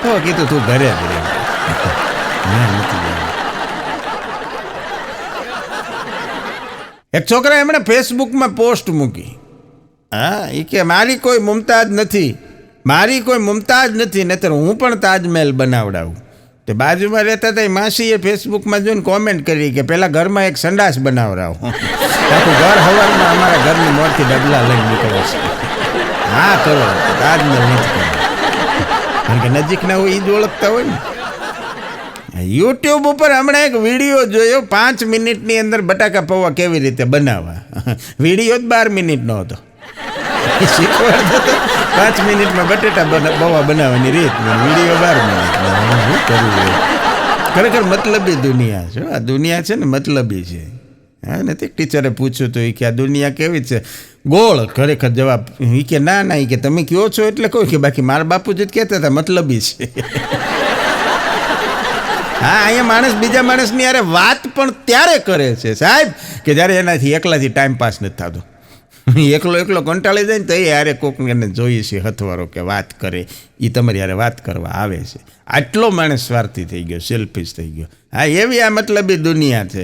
તો કીધું તું ઘરે જ રહે. એક છોકરા એમણે ફેસબુકમાં પોસ્ટ મૂકી, હા, એ કે મારી કોઈ મુમતાજ નથી, મારી કોઈ મુમતાજ નથી, નહીતર હું પણ તાજમહેલ બનાવડાવું. તે બાજુમાં રહેતા હતા એ માસીએ ફેસબુકમાં જોઈને કોમેન્ટ કરી કે પહેલાં ઘરમાં એક સંડાસ બનાવડાવો. આખું ઘર હવારમાં અમારા ઘરની મોરથી ડબલા લઈને નીકળે છે. હા કરો, તાજમહેલ નથી કરો, કારણ કે નજીકના હોય એ જ ઓળખતા હોય ને. યુટ્યુબ ઉપર હમણાં એક વિડીયો જોયો, 5 મિનિટની અંદર બટાકા પૌવા કેવી રીતે બનાવવા. વિડીયો જ 12 મિનિટનો હતો. શીખવાડતો હતો 5 મિનિટમાં બટેટા પૌવા બનાવવાની રીત, વિડીયો 12 મિનિટ. શું કરવું? ખરેખર મતલબી દુનિયા છે. આ દુનિયા છે ને મતલબી છે. હા, નથી ટીચરે પૂછ્યું તો એ કે આ દુનિયા કેવી છે? ગોળ. ખરેખર જવાબ એ કે ના એ કે તમે કહો છો એટલે કહું કે બાકી મારા બાપુજી જ કહેતા હતા મતલબી છે. હા, અહીંયા માણસ બીજા માણસની યારે વાત પણ ત્યારે કરે છે સાહેબ કે જ્યારે એનાથી એકલાથી ટાઈમ પાસ નથી થતો. એકલો કંટાળી જાય ને તો એ યારે કોકને જોઈએ છે હથવારો કે વાત કરે, એ તમારી યારે વાત કરવા આવે છે. આટલો માણસ સ્વાર્થી થઈ ગયો, સેલ્ફિશ થઈ ગયો. હા, એવી આ મતલબી દુનિયા છે.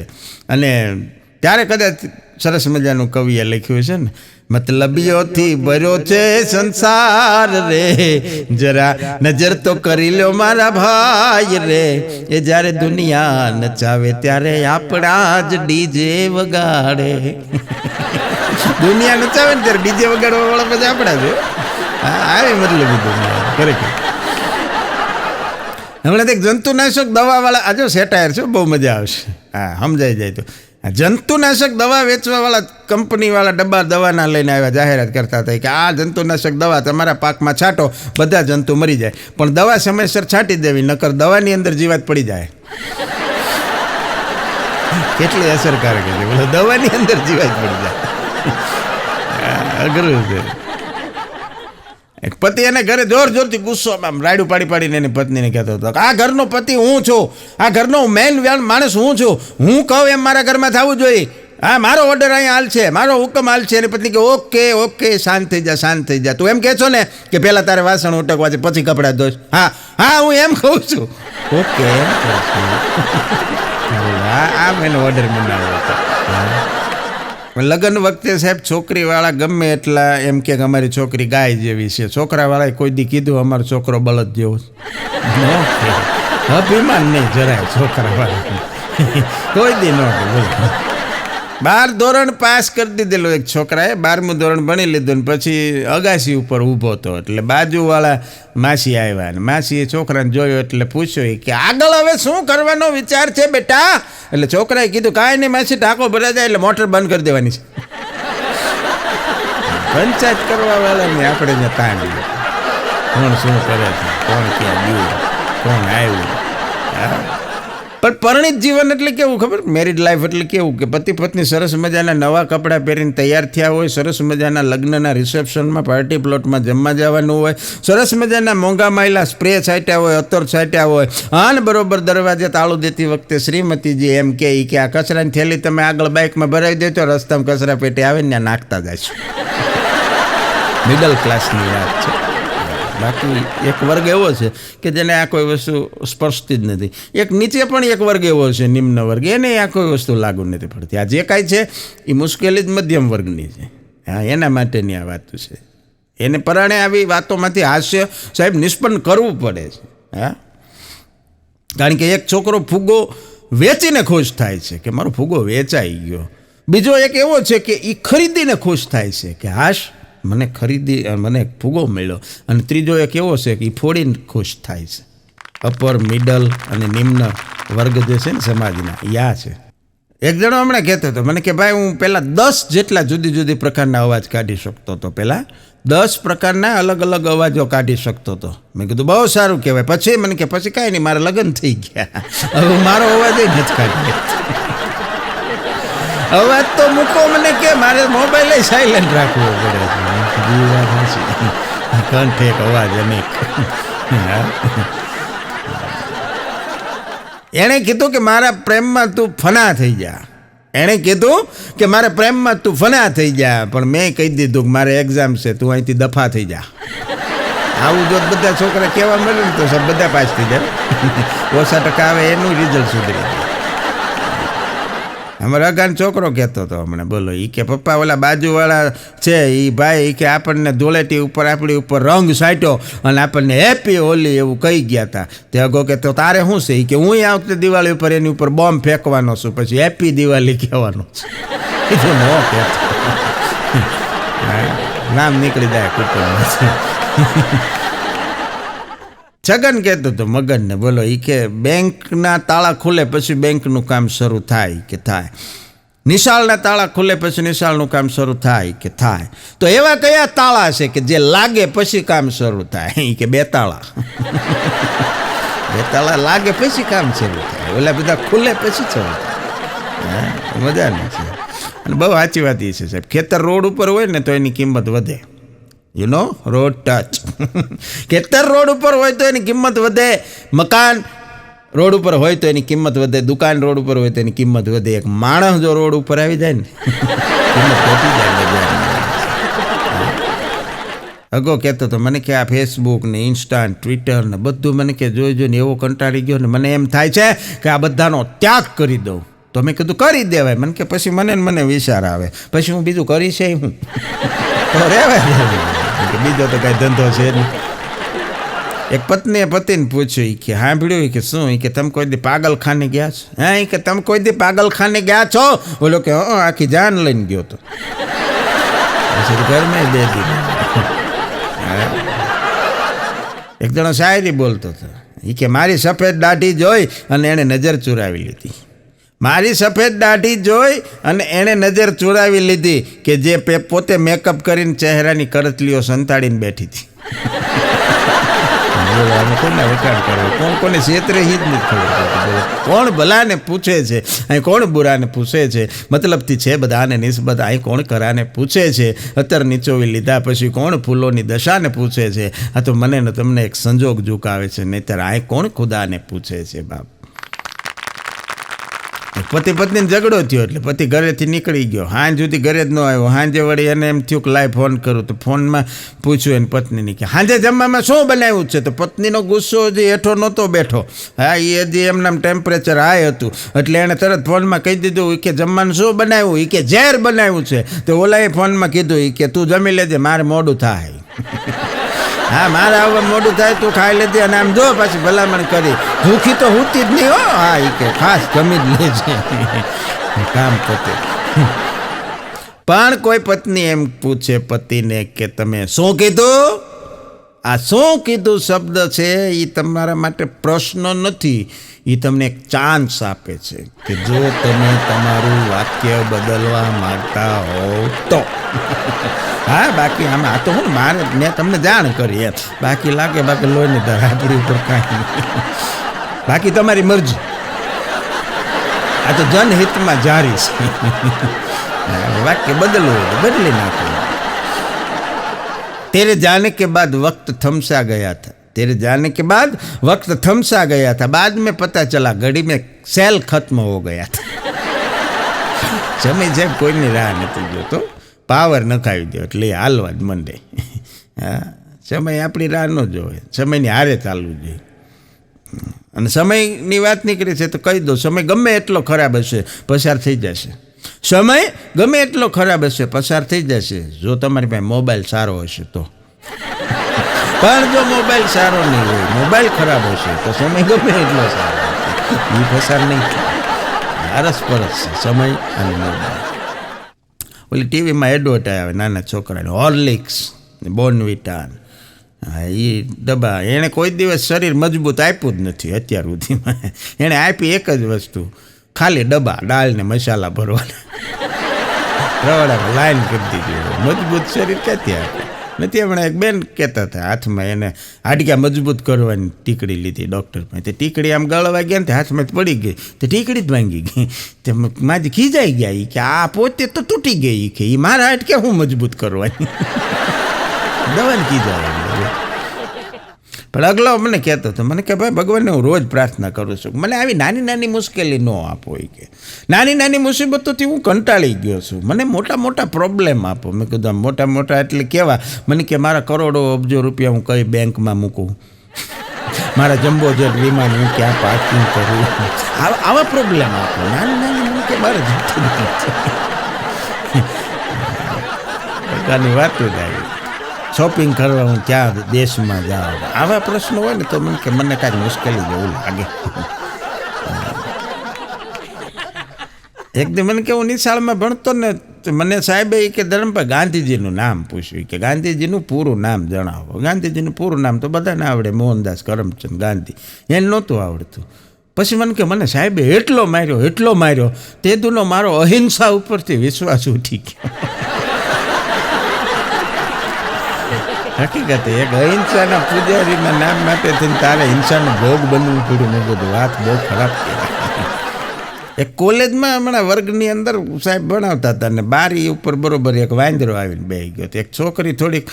અને ત્યારે કદાચ સરસ મજાનું કવિએ લખ્યું છે ને, મતલબીઓથી ભર્યો છે સંસાર રે, જરા નજર તો કરી લો મારા ભાઈ રે, એ જ્યારે દુનિયા નચાવે ત્યારે આપણા જ ડીજે વગાડે. દુનિયા નચાવે ને ત્યારે ડીજે વગાડવા વાળા બધા આપણા છે. હા, આવી મતલબી દુનિયા ખરેખર. હમણાં એક જંતુનાશક દવાવાળા આજો સેટાયર છે, બહુ મજા આવશે. હા, સમજાઈ જાય તો. જંતુનાશક દવા વેચવાવાળા કંપનીવાળા ડબ્બા દવાના લઈને આવ્યા, જાહેરાત કરતા હતા કે આ જંતુનાશક દવા તમારા પાકમાં છાંટો, બધા જંતુ મરી જાય. પણ દવા સમયસર છાંટી દેવી, નકર દવાની અંદર જીવાત પડી જાય. કેટલી અસરકારક છે બોલો, દવાની અંદર જીવાત પડી જાય. અઘરું છે. એક પતિ એને ઘરે જોરથી ગુસ્સોમાં રાયડું પાડીને એની પત્નીને કહેતો હતો કે આ ઘરનો પતિ હું છું, આ ઘરનો મેઇન માણસ હું છું, હું કહું એમ મારા ઘરમાં થવું જોઈએ. હા, મારો ઓર્ડર અહીંયા હાલ છે, મારો હુકમ હાલ છે. એની પત્ની કે ઓકે શાંત થઈ જા. તું એમ કહે છો ને કે પહેલાં તારે વાસણ ઉટકવા છે પછી કપડાં ધોઈશ. હા હું એમ કહું છું. ઓકે એમ કહું છું. હા, એનો ઓર્ડર બનાવ્યો હતો. લગ્ન વખતે સાહેબ છોકરીવાળા ગમે એટલા એમ કે અમારી છોકરી ગાય જેવી છે, છોકરાવાળાએ કોઈ દી કીધું અમારો છોકરો બળદ જેવો છે? અભિમાન નહીં જરાય છોકરાવાળા, કોઈ દી ન બોલ. 12 ધોરણ પાસ કરી દીધેલું એક છોકરાએ, 12મું ધોરણ ભણી લીધું ને પછી અગાસી ઉપર ઊભો હતો એટલે બાજુવાળા માસી આવ્યા ને માસીએ છોકરાને જોયો એટલે પૂછ્યો કે આગળ હવે શું કરવાનો વિચાર છે બેટા? એટલે છોકરાએ કીધું કાંઈ નહીં માસી, ટાંકો ભરાઈ જાય એટલે મોટર બંધ કરી દેવાની છે. પંચાયત કરવા વાળાને આપણે ને તાણ કોણ શું કરે છે, કોણ ક્યાં ગયું, કોણ આવ્યું. પણ પરિણીત જીવન એટલે કેવું ખબર? મેરિડ લાઈફ એટલે કેવું કે પતિ પત્ની સરસ મજાના નવા કપડાં પહેરીને તૈયાર થયા હોય, સરસ મજાના લગ્નના રિસેપ્શનમાં પાર્ટી પ્લોટમાં જમવા જવાનું હોય, સરસ મજાના મોંઘા માયલા સ્પ્રે છાંટ્યા હોય, અત્તર છાંટ્યા હોય, અને બરોબર દરવાજે તાળું દેતી વખતે શ્રીમતીજી એમ કે આ કચરાની થેલી તમે આગળ બાઇકમાં ભરાવી દેજો, રસ્તામાં કચરા પેટી આવે ને ત્યાં નાખતા જાય છે. મિડલ ક્લાસની વાત છે. બાકી એક વર્ગ એવો છે કે જેને આ કોઈ વસ્તુ સ્પર્શતી જ નથી. એક નીચે પણ એક વર્ગ એવો છે, નિમ્ન વર્ગ, એને આ કોઈ વસ્તુ લાગુ નથી પડતી. આ જે કાંઈ છે એ મુશ્કેલી જ મધ્યમ વર્ગની છે. હા, એના માટેની આ વાતો છે. એને પરાણે આવી વાતોમાંથી હાસ્ય સાહેબ નિષ્પન્ન કરવું પડે છે. હા, કારણ કે એક છોકરો ફુગ્ગો વેચીને ખુશ થાય છે કે મારો ફુગ્ગો વેચાઈ ગયો. બીજો એક એવો છે કે એ ખરીદીને ખુશ થાય છે કે હાશ મને ફુગ્ગો મળ્યો. અને ત્રીજો એક એવો છે કે એ ફોડીને ખુશ થાય છે. અપર મિડલ અને નિમ્ન વર્ગ જે છે ને સમાજના, યા છે. એક જણો હમણાં કહેતો હતો મને કે ભાઈ હું પહેલાં 10 જેટલા જુદી જુદી પ્રકારના અવાજ કાઢી શકતો હતો. પહેલાં 10 પ્રકારના અલગ અલગ અવાજો કાઢી શકતો હતો. મેં કીધું બહુ સારું કહેવાય. પછી મને કે પછી કાંઈ નહીં, મારા લગ્ન થઈ ગયા, હવે મારો અવાજ નથી કાઢી. અવાજ તો મૂકો મને કે મારે મોબાઈલ સાયલેન્ટ રાખવો પડે છે. કંઠ એક અવાજ અનેક. એણે કીધું કે મારા પ્રેમમાં તું ફના થઈ જા. એણે કીધું કે મારા પ્રેમમાં તું ફના થઈ જા, પણ મેં કહી દીધું કે મારે એક્ઝામ છે, તું અહીંથી દફા થઈ જા. આવું જો બધા છોકરા કહેવા મળે ને તો બધા પાસ થઈ જાય. ઓછા ટકા આવે એનું રિઝલ્ટ સુધરી જાય. અમારા અગાન છોકરો કહેતો હતો હમણાં, બોલો, એ કે પપ્પા ઓલા બાજુવાળા છે એ ભાઈ કે આપણને ધૂળેટી ઉપર આપણી ઉપર રંગ સાટ્યો અને આપણને હેપી હોલી એવું કહી ગયા હતા. તે અગો કે તો તારે શું છે? એ કે હું આ વખતે દિવાળી ઉપર એની ઉપર બોમ્બ ફેંકવાનો છું, પછી હેપી દિવાળી કહેવાનું છે. ન કહેતો, નામ નીકળી જાય કુટુંબ. છગન કહેતો હતો મગનને, બોલો, એ કે બેંકના તાળા ખુલે પછી બેંકનું કામ શરૂ થાય કે થાય, નિશાળના તાળા ખુલે પછી નિશાળનું કામ શરૂ થાય કે થાય. તો એવા કયા તાળા છે કે જે લાગે પછી કામ શરૂ થાય? એ કે 2 તાળા. 2 તાળા લાગે પછી કામ શરૂ થાય, ઓલા બધા ખુલે પછી શરૂ થાય. મજાની છે. અને બહુ સાચી વાત એ છે સાહેબ, ખેતર રોડ ઉપર હોય ને તો એની કિંમત વધે. Road touch. ખેતર રોડ ઉપર હોય તો એની કિંમત વધે, મકાન રોડ ઉપર હોય તો એની કિંમત વધે, દુકાન રોડ ઉપર હોય તો એની કિંમત વધે. એક માણસ જો રોડ ઉપર આવી જાય ને કિંમત વધી જાય. અગો કહેતો તો મને કે આ ફેસબુક ને ઇન્સ્ટા ને ટ્વિટર ને બધું મને કે જોઈ જોઈને એવો કંટાળી ગયો ને મને એમ થાય છે કે આ બધાનો ત્યાગ કરી દઉં. તો મેં કીધું કરી દેવાય. મને કે પછી મને વિચાર આવે, પછી હું બીજું કરી છે હું તો રહેવાય. બીજો તો કાંઈ ધંધો છે નહીં. એક પત્નીએ પતિને પૂછ્યું કે સાંભળ્યું કે શું? કે તમે કોઈ દી પાગલખાને ગયા છો? હા, કે તમે કોઈ દી પાગલખાને ગયા છો? બોલો કે આખી જાન લઈને ગયો તો. પછી ઘરમાં દે દીધું. એક જણો શાયરી બોલતો હતો. એ કે મારી સફેદ દાઢી જોઈ અને એણે નજર ચુરાવી લીધી. મારી સફેદ દાઢી જોઈ અને એણે નજર ચુરાવી લીધી કે જે પોતે મેકઅપ કરીને ચહેરાની કરતલીઓ સંતાડીને બેઠી હતી. કોને વખાણ કરવો, કોણ કોને છેતરે જ નથી ખબર. કોણ ભલાને પૂછે છે, અહીં કોણ બુરાને પૂછે છે, મતલબથી છે બધાને નિસ્બત અહીં કોણ કરાને પૂછે છે. અત્તર નીચોવી લીધા પછી કોણ ફૂલોની દશાને પૂછે છે. આ તો મને ને તમને એક સંજોગ ઝુકાવે છે, નહીંતર અહીં કોણ ખુદાને પૂછે છે બાપ. પતિ પત્નીને ઝઘડો થયો એટલે પતિ ઘરેથી નીકળી ગયો, સાંજ સુધી ઘરે જ ન આવ્યો. સાંજે વળી એને એમ થયું કે લાય ફોન કરું, તો ફોનમાં પૂછ્યું એને પત્નીને કે સાંજે જમવામાં શું બનાવ્યું છે? તો પત્નીનો ગુસ્સો હજી હેઠો નહોતો બેઠો. હા, એ હજી એમના ટેમ્પરેચર હાઈ હતું એટલે એણે તરત ફોનમાં કહી દીધું કે જમવાનું શું બનાવ્યું? એ કે ઝેર બનાવ્યું છે. તો ઓલાએ ફોનમાં કીધું એ કે તું જમી લેજે, મારે મોડું થાય. હા, મારે આવવા મોડું થાય, તું ખાઈ લેજે. અને આમ જો પાછી ભલામણ કરી, ભૂખી તો હોતી જ નહીં હો. હા, એ કે ખાસ જમી જ લેજે, કામ પતે. પણ કોઈ પત્ની એમ પૂછે પતિને કે તમે શું કીધું? આ શું કીધું શબ્દ છે એ તમારા માટે પ્રશ્ન નથી, એ તમને એક ચાન્સ આપે છે કે જો તમે તમારું વાક્ય બદલવા માંગતા હો તો. હા, બાકી આમાં આ તો હું મેં તમને જાણ કરી એમ, બાકી લાગે બાકી લોહીની ધાર આપણી ઉપર કાંઈ નહીં. બાકી તમારી મરજી, આ તો જનહિતમાં જારી છે. વાક્ય બદલવું હોય બદલી નાખવું. तेरे जाने के बाद वक्त थमसा गया था, तेरे जाने के बाद वक्त थमसा गया था, बाद में पता चला घड़ी में सेल खत्म हो गया था. સમય જેમ કોઈની રાહ નથી જોતો, પાવર નખાવી દો એટલે હાલવા જ મંડે. હા, સમય આપણી રાહ ન જોવે, સમયની હારે ચાલવું જોઈએ. અને સમયની વાત નીકળી છે તો કહી દો, સમય ગમે એટલો ખરાબ હશે પસાર થઈ જશે. સમય ગમે એટલો ખરાબ હશે પસાર થઈ જશે જો તમારી પાસે મોબાઈલ સારો હશે તો. પણ જો મોબાઈલ સારો નહીં હોય, મોબાઈલ ખરાબ હશે તો સમય ગમે એટલો સારો એ પસાર નહીં થાય. અરસપરસ છે સમય અને મોબાઈલ. ઓલી ટીવીમાં એડવર્ટાઈઝ આવે નાના છોકરાને, હોર્લિક્સ, બોર્નવિટા, હા એ ડબ્બા. એણે કોઈ દિવસ શરીર મજબૂત આપ્યું જ નથી અત્યાર સુધીમાં. એણે આપી એક જ વસ્તુ, ખાલી ડબ્બા, દાળ ને મસાલા ભરવાના. રવાડામાં લાઈન કરી દીધી. મજબૂત શરીર ક્યાંથી આપે નથી. હમણાં એક બેન કહેતા હતા હાથમાં એને હાડક્યા મજબૂત કરવાની ટીકડી લીધી ડૉક્ટર પાસે. તે ટીકડી આમ ગળવા ગયા ને તે હાથમાં પડી ગઈ, તે ટીકડી જ ભાંગી ગઈ. તે માજી ખીજાઈ ગયા એ કે આ પોતે તો તૂટી ગઈ, કે એ મારા હાડક્યા હું મજબૂત કરવાની. દવાને ખીજાય. પણ અગલો મને કહેતો હતો, મને કે ભાઈ ભગવાનને હું રોજ પ્રાર્થના કરું છું, મને આવી નાની નાની મુશ્કેલી ન આપો. કે નાની નાની મુસીબતોથી હું કંટાળી ગયો છું, મને મોટા મોટા પ્રોબ્લેમ આપો. મેં કીધું મોટા મોટા એટલે કેવા? મને કે મારા કરોડો અબજો રૂપિયા હું કઈ બેંકમાં મૂકું, મારા જમ્બો જેટ વિમાન હું ક્યાં પાર્કિંગ કરું, આવા પ્રોબ્લેમ આપો. નાની નાની મને કે મારે પ્રકારની વાત જ આવી. શોપિંગ કરવા હું ક્યાં દેશમાં જાઉં, આવા પ્રશ્નો હોય ને તો મને કાંઈક મુશ્કેલી જેવું લાગે. એક દી મને કે હું નિશાળમાં ભણતો ને તો મને સાહેબે કે ધરમભાઈ ગાંધીજીનું નામ પૂછ્યું, કે ગાંધીજીનું પૂરું નામ જણાવો. ગાંધીજીનું પૂરું નામ તો બધાને આવડે, મોહનદાસ કરમચંદ ગાંધી, એને નહોતું આવડતું. પછી મને કે મને સાહેબે એટલો માર્યો તે દુનો મારો અહિંસા ઉપરથી વિશ્વાસ ઉઠી ગયો. હકીકત એક અહિંસાના પૂજારીના નામ માટે થઈને તારે હિંસાનો ભોગ બનવું પડ્યું. મેં બધું વાત બહુ ખરાબ કહેવાય. એક કોલેજમાં હમણાં વર્ગની અંદર સાહેબ ભણાવતા હતા ને બારી ઉપર બરોબર એક વાંદરો આવીને બેસી ગયો. એક છોકરી થોડીક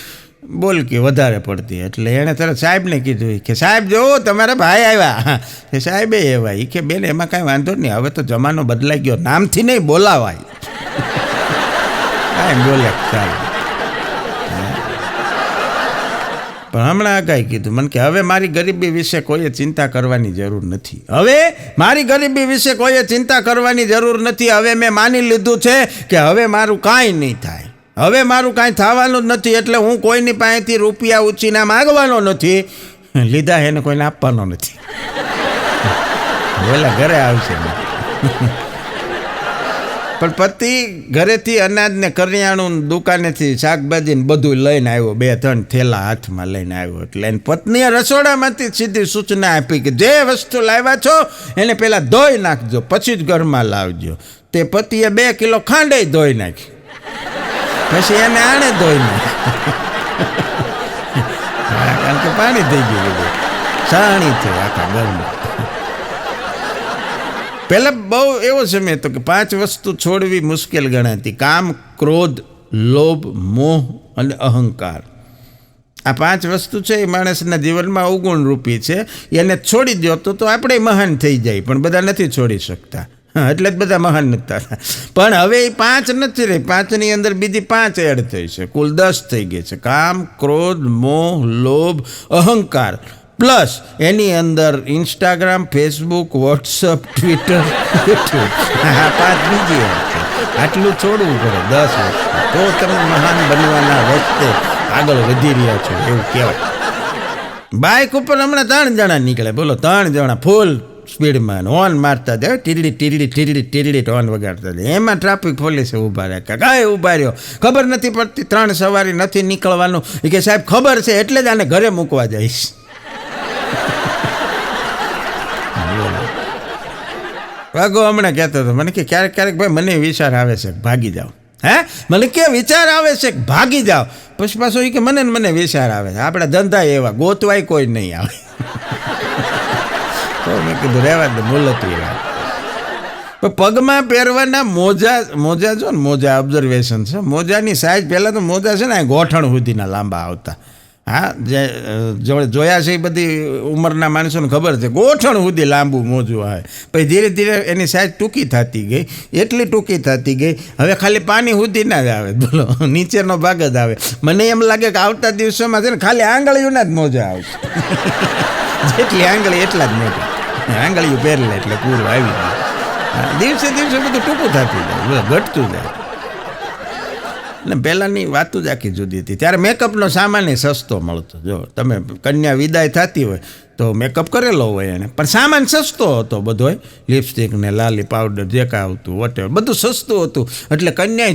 બોલકી વધારે પડતી એટલે એણે તરત સાહેબને કીધું કે સાહેબ જો તમારા ભાઈ આવ્યા. એ સાહેબે એવા એ કે બેન એમાં કાંઈ વાંધો નહીં, હવે તો જમાનો બદલાઈ ગયો, નામથી નહીં બોલાવાય. કાંઈ બોલે સાહેબ. પણ હમણાં કાંઈ કીધું મને કે હવે મારી ગરીબી વિશે કોઈએ ચિંતા કરવાની જરૂર નથી. હવે મારી ગરીબી વિશે કોઈએ ચિંતા કરવાની જરૂર નથી. હવે મેં માની લીધું છે કે હવે મારું કાંઈ નહીં થાય, હવે મારું કાંઈ થવાનું જ નથી. એટલે હું કોઈની પાસેથી રૂપિયા ઉછીના માગવાનો નથી, લીધા એને કોઈને આપવાનો નથી. ઓલા ઘરે આવશે. પણ પતિ ઘરેથી અનાજને કરિયાણું દુકાનેથી શાકભાજીને બધું લઈને આવ્યો, 2-3 થેલા હાથમાં લઈને આવ્યો. એટલે એની પત્નીએ રસોડામાંથી સીધી સૂચના આપી કે જે વસ્તુ લાવ્યા છો એને પહેલાં ધોઈ નાખજો, પછી જ ઘરમાં લાવજો. તે પતિએ 2 કિલો ખાંડે ધોઈ નાખી, પછી એને આણે ધોઈ નાખી. કારણ કે પાણી થઈ ગયું બધું, સાણી થઈ આખા ઘરમાં. પહેલાં બહુ એવો સમય હતો કે 5 વસ્તુ છોડવી મુશ્કેલ ગણાતી: કામ, ક્રોધ, લોભ, મોહ અને અહંકાર. આ 5 વસ્તુ છે એ માણસના જીવનમાં અવગુણ રૂપી છે. એને છોડી દો તો આપણે મહાન થઈ જાય, પણ બધા નથી છોડી શકતા. હા, એટલે જ બધા મહાન નતા થતા. પણ હવે એ 5 નથી રહી, 5ની અંદર બીજી 5 એડ થઈ છે, કુલ 10 થઈ ગઈ છે. કામ, ક્રોધ, મોહ, લોભ, અહંકાર, પ્લસ એની અંદર Instagram, Facebook, WhatsApp, Twitter, YouTube, આ 5 બીજી એડ છે. આટલું છોડવું પડે 10 વર્ષ, તો તમે મહાન બનવાના રસ્તે આગળ વધી રહ્યા છો એવું કહેવાય. બાઇક ઉપર હમણાં 3 જણા નીકળે, બોલો 3 જણા ફૂલ સ્પીડમાં હોર્ન મારતા જાય, ટીરડી ટીરડી ટીરડી ટીરડી હોર્ન વગાડતા જાય. એમાં ટ્રાફિક પોલીસે ઊભા રાખ્યા, કાંઈ ઊભા રહ્યો, ખબર નથી પડતી, 3 સવારી નથી નીકળવાનું. એ કે સાહેબ ખબર છે એટલે જ આને ઘરે મૂકવા જઈશ. વાગો હમણાં કહેતો હતો મને કે ક્યારેક ક્યારેક ભાઈ મને વિચાર આવે છે ભાગી જાઓ. મને કે વિચાર આવે છે ભાગી જાઓ, પછી પાછો એ કે મને વિચાર આવે છે, આપણા ધંધા એવા ગોતવાય કોઈ નહીં આવે. તો મેં કીધું રહેવા દે, મુલતવી વાત. પણ પગમાં પહેરવાના મોજા જો ને, મોજા ઓબ્ઝર્વેશન છે, મોજાની સાઇઝ પહેલાં તો મોજા છે ને ગોઠણ સુધીના લાંબા આવતા. હા, જે જોયા છે એ બધી ઉંમરના માણસોને ખબર છે, ગોઠણ સુધી લાંબુ મોજું આવે. પછી ધીરે ધીરે એની સાઇઝ ટૂંકી થતી ગઈ, એટલી ટૂંકી થતી ગઈ, હવે ખાલી પાણી સુધી ના જ આવે, બોલો નીચેનો ભાગ જ આવે. મને એમ લાગે કે આવતા દિવસોમાં છે ને ખાલી આંગળીઓના જ મોજા આવશે. જેટલી આંગળી એટલા જ મોજા, આંગળીઓ પહેરેલા એટલે પૂરું આવી જાય. દિવસે દિવસે બધું ટૂંકું થતું જાય, ઘટતું જાય. ને પહેલાંની વાતો જ આખી જુદી હતી. ત્યારે મેકઅપનો સામાન સસ્તો મળતો. જો તમે કન્યા વિદાય થતી હોય તો મેકઅપ કરેલો હોય એને, પણ સામાન સસ્તો હતો બધો, લિપસ્ટિક ને લાલી પાવડર જે કાંઈ આવતું વોટેવર બધું સસ્તું હતું. એટલે કન્યાએ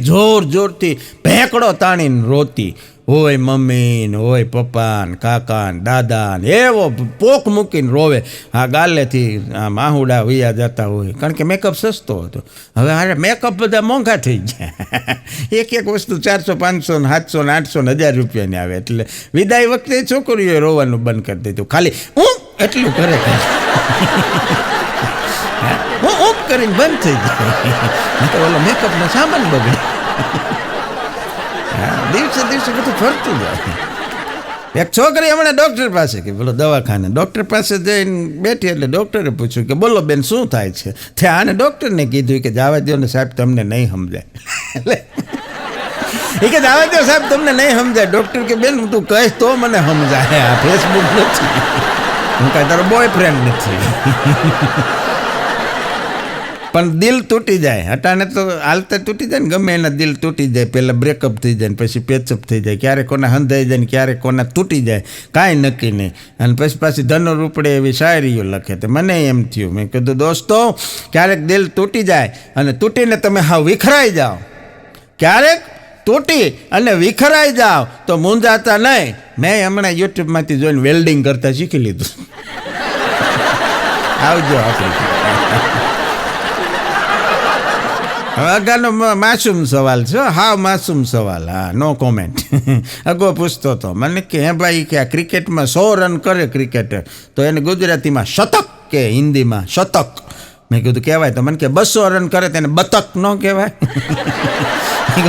જોરથી ભેંકડો તાણીને રોતી હોય, મમ્મી ને હોય, પપ્પા ને કાકા ને દાદા ને, એવો પોક મૂકીને રોવે. આ ગાલેથી આમ આહુડા વૈયા જતા હોય, કારણ કે મેકઅપ સસ્તો હતો. હવે હારે મેકઅપ બધા મોંઘા થઈ ગયા. એક વસ્તુ 400, 500, 700, 800, 1000 રૂપિયાની આવે. એટલે વિદાય વખતે છોકરીઓએ રોવાનું બંધ કરી દીધું, ખાલી એટલું કરે, કરીને બંધ થઈ જાય. તો ઓલો મેકઅપનો સામાન બગડે. દિવસે દિવસે બધું ફરતું જાય. એક છોકરી હમણાં ડૉક્ટર પાસે કે બોલો દવાખાને, ડૉક્ટર પાસે જઈને બેઠી એટલે ડૉક્ટરે પૂછ્યું કે બોલો બેન શું થાય છે? તે આને ડૉક્ટરને કીધું કે જવા દો ને સાહેબ, તમને નહીં સમજાય. એટલે એ કે જવા દો સાહેબ, તમને નહીં સમજાય. ડૉક્ટર કે બેન તું કહીશ તો મને સમજાય, આ ફેસબુક નથી, હું કાંઈ તારો બોયફ્રેન્ડ નથી. પણ દિલ તૂટી જાય, હટાને તો હાલતા તૂટી જાય ને, ગમે એના દિલ તૂટી જાય. પહેલાં બ્રેકઅપ થઈ જાય ને પછી પેચઅપ થઈ જાય, ક્યારેક કોના હંધાઈ જાય ને ક્યારેક કોના તૂટી જાય, કાંઈ નક્કી નહીં. અને પછી પાછી ધનો રૂપડે એવી શાયરીઓ લખે. તો મને એમ થયું, મેં કીધું દોસ્તો, ક્યારેક દિલ તૂટી જાય અને તૂટીને તમે હાવ વિખરાઈ જાઓ, ક્યારેક તૂટી અને વિખરાઈ જાઓ તો મૂંઝાતા નહીં. મેં હમણાં યુટ્યુબમાંથી જોઈને વેલ્ડિંગ કરતાં શીખી લીધું. આવજો આપણે. અગાનો માસૂમ સવાલ છે, હા માસૂમ સવાલ, હા નો કોમેન્ટ. અગો પૂછતો હતો મને કે હે ભાઈ કે આ ક્રિકેટમાં 100 રન કરે ક્રિકેટર તો એને ગુજરાતીમાં શતક કે હિન્દીમાં શતક? મેં કીધું કહેવાય. તો મને કે 200 રન કરે તેને બતક ન કહેવાય?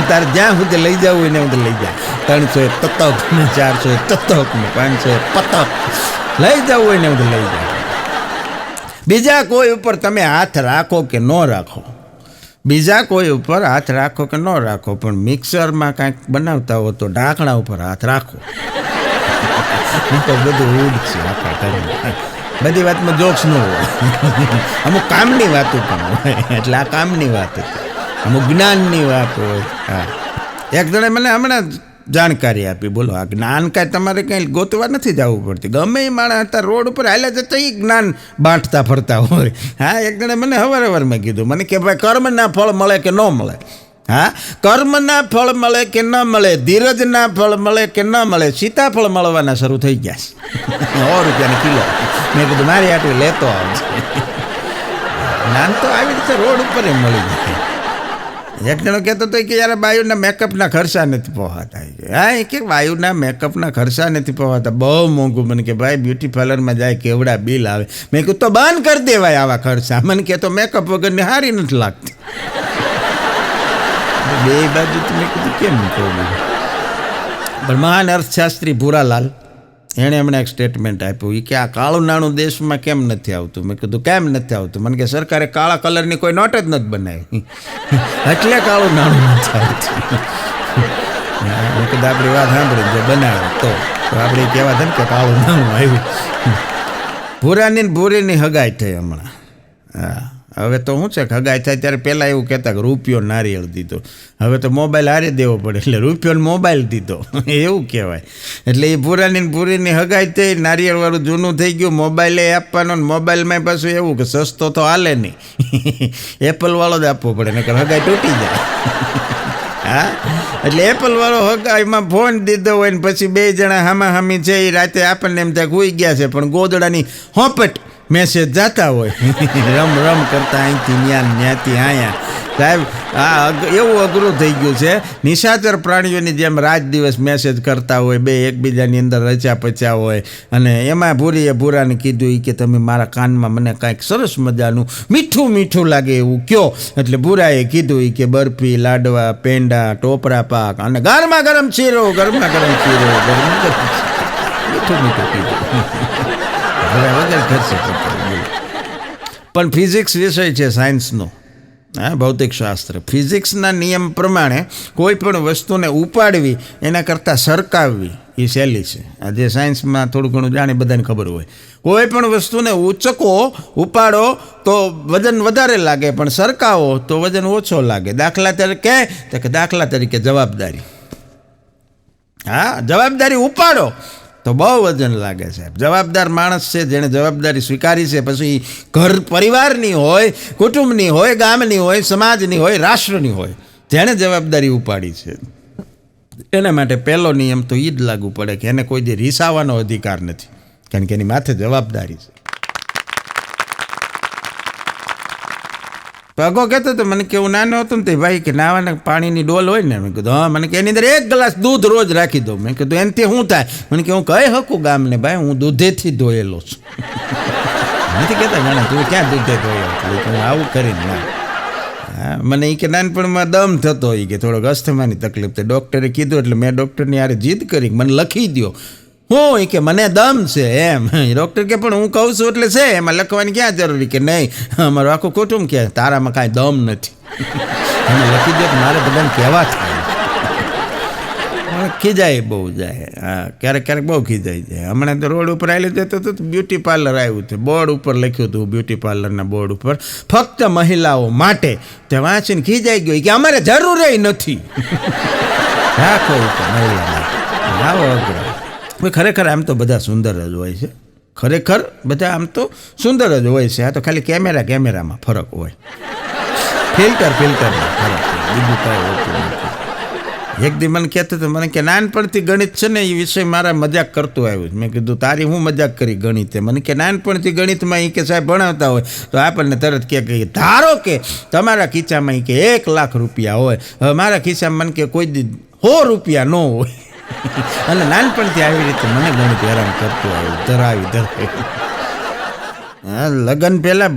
તારે જ્યાં સુધી લઈ જવું હોય ને સુધી લઈ જાય. 300 તતક ને 400 તતક ને 500 પતક લઈ જવું હોય ને બધું લઈ જાય. બીજા કોઈ ઉપર તમે હાથ રાખો કે ન રાખો, બીજા કોઈ ઉપર હાથ રાખો કે ન રાખો, પણ મિક્સરમાં કાંઈક બનાવતા હો તો ઢાંકણા ઉપર હાથ રાખો. તો બધું ઉડ છે આખા ઘરમાં. બધી વાતમાં જોક્સ ન હોય, અમુક કામની વાતો પણ હોય. એટલે આ કામની વાત હતી, અમુક જ્ઞાનની વાત હોય. હા, એક જણે મને હમણાં જાણકારી આપી, બોલો આ જ્ઞાન કાંઈ તમારે કંઈ ગોતવા નથી જવું પડતી, ગમે એ માણસ હતા રોડ ઉપર હાલ્યા જતા એ જ્ઞાન બાંટતા ફરતા હોય. હા, એક જણે મને હવારમાં કીધું, મને કે ભાઈ કર્મના ફળ મળે કે ન મળે? હા, કર્મના ફળ મળે કે ન મળે, ધીરજના ફળ મળે કે ન મળે, સીતાફળ મળવાના શરૂ થઈ ગયા છે. 100 રૂપિયાની કિલો. મેં કીધું મારી આટલું લેતો આવશે. જ્ઞાન તો આવી રીતે રોડ ઉપર મળી જાય. એક જણો કહેતો હતો કે યાર બાયુના મેકઅપના ખર્ચા નથી પોહાતા. હા, એ કે બાયુના મેકઅપના ખર્ચા નથી પોહાતા, બહુ મોંઘું. મને કે ભાઈ બ્યુટી પાર્લરમાં જાય કેવડા બિલ આવે. મેં કીધું તો બંધ કરી દેવાય આવા ખર્ચા. મને કે તો મેકઅપ વગરની સારી નથી લાગતી. બે બાજુ તો મેં કીધું કેમ કહું. પણ મહાન અર્થશાસ્ત્રી ભૂરાલાલ એણે હમણાં એક સ્ટેટમેન્ટ આપ્યું કે આ કાળું નાણું દેશમાં કેમ નથી આવતું. મેં કીધું કેમ નથી આવતું? મને કે સરકારે કાળા કલરની કોઈ નોટ જ નથી બનાવી એટલે કાળું નાણું નથી આવતું. મેં કીધું આપણી વાત સાંભળી જો બનાવે તો આપણે કહેવા થાય ને કે કાળું નાણું આવ્યું. ભૂરાની ભૂરીની હગાઈ થઈ હમણાં. હા, હવે તો શું છે કે હગાઈ થાય ત્યારે પહેલાં એવું કહેતા કે રૂપિયો નારિયેળ દીધો, હવે તો મોબાઈલ હારી દેવો પડે એટલે રૂપિયો મોબાઈલ દીધો એવું કહેવાય. એટલે એ ભૂરીની હગાઈ થઈ, નારિયેળવાળું જૂનું થઈ ગયું, મોબાઈલે આપવાનો ને મોબાઈલમાં પાછું એવું કે સસ્તો તો હાલે નહીં એપલવાળો જ આપવો પડે નકર હગાઈ તૂટી જાય. હા, એટલે એપલવાળો હગાઈમાં ફોન દીધો હોય ને પછી બે જણા હામાહામી છે એ રાતે આપણને એમ થાય હોઈ ગયા છે પણ ગોદડાની હોપટ મેસેજ જતા હોય રમ રમ કરતા અહીંથી ન્યાથી અહીંયા. સાહેબ આ એવું અઘરું થઈ ગયું છે. નિશાચર પ્રાણીઓની જેમ રાત દિવસ મેસેજ કરતા હોય, બે એકબીજાની અંદર રચ્યા પચ્યા હોય. અને એમાં ભૂરીએ ભૂરાને કીધું કે તમે મારા કાનમાં મને કાંઈક સરસ મજાનું મીઠું મીઠું લાગે એવું કયો. એટલે ભૂરાએ કીધું કે બરફી, લાડવા, પેંડા, ટોપરા પાક અને ગરમા ગરમ શીરો, ગરમા ગરમ શીરો, ગરમા ગરમ મીઠું મીઠું કીધું વગર ખર્ચે. પણ ફિઝિક્સ વિષય છે સાયન્સનો, હા, ભૌતિકશાસ્ત્ર. ફિઝિક્સના નિયમ પ્રમાણે કોઈ પણ વસ્તુને ઉપાડવી એના કરતાં સરકાવવી એ સહેલી છે. આજે સાયન્સમાં થોડું ઘણું જાણી બધાને ખબર હોય. કોઈ પણ વસ્તુને ઉચકો, ઉપાડો તો વજન વધારે લાગે, પણ સરકાવો તો વજન ઓછો લાગે. દાખલા તરીકે જવાબદારી. હા, જવાબદારી ઉપાડો તો બહુ વજન લાગે સાહેબ. જવાબદાર માણસ છે જેણે જવાબદારી સ્વીકારી છે, પછી ઘર પરિવારની હોય, કુટુંબની હોય, ગામની હોય, સમાજની હોય, રાષ્ટ્રની હોય, જેણે જવાબદારી ઉપાડી છે એના માટે પહેલો નિયમ તો એ જ લાગુ પડે કે એને કોઈ જે રીસાવાનો અધિકાર નથી, કારણ કે એની માથે જવાબદારી છે. પગો કહેતો હતો મને કે હું નાનો હતો ને તે ભાઈ કે નાવાના પાણીની ડોલ હોય ને, મેં કીધું હા. મને કે એની અંદર 1 ગ્લાસ દૂધ રોજ રાખી દઉં. મેં કીધું એનાથી શું થાય? મને કે હું કહી શકું ગામને ભાઈ હું દૂધેથી ધોયેલો છું. નથી કહેતા જાણે તું ક્યાં દૂધે ધોયેલો છું, આવું કરીને ના. હા, મને એ કે નાનપણમાં દમ થતો હોય કે થોડોક અસ્થમાની તકલીફ તો ડૉક્ટરે કીધું એટલે મેં ડૉક્ટરની યારે જીદ કરી મને લખી દો. હું કે મને દમ છે એમ. ડૉક્ટર કે પણ હું કહું છું એટલે છે, એમાં લખવાની ક્યાં જરૂરી? કે નહીં, અમારું આખું કુટુંબ કે તારામાં કાંઈ દમ નથી. એને લખી દો તો મારે બધાને કહેવા થાય. ખીજાય બહુ જાય. હા, ક્યારેક ક્યારેક બહુ ખીજાઈ જાય. હમણાં તો રોડ ઉપર આવી જતો તો બ્યુટી પાર્લર આવ્યું હતું, બોર્ડ ઉપર લખ્યું હતું, બ્યુટી પાર્લરના બોર્ડ ઉપર ફક્ત મહિલાઓ માટે. તે વાંચીને ખીજાઈ ગયો કે અમારે જરૂર નથી. રાખો મહિલા આવો અઘરો. ખરેખર આમ તો બધા સુંદર જ હોય છે, ખરેખર બધા આમ તો સુંદર જ હોય છે. આ તો ખાલી કેમેરામાં ફરક હોય, ફિલ્ટરમાં ફરક હોય, બીજું કાંઈ હોતું નથી. એક દી મને કહેતો હતો, મને કે નાનપણથી ગણિત છે ને એ વિષય મારા મજાક કરતું આવ્યું. મેં કીધું તારી હું મજાક કરી ગણિતે? મને કે નાનપણથી ગણિતમાં એ કે સાહેબ ભણાવતા હોય તો આપણને તરત કે ધારો કે તમારા ખીચામાં એ કે 1 લાખ રૂપિયા હોય, હવે મારા ખિસ્સામાં મને કે કોઈ દી 100 રૂપિયા ન હોય. અને નાનપણથી આવી રીતે મને ગણિત હેરાન કરતું આવ્યું, ધરાવી. લગ્ન પહેલાં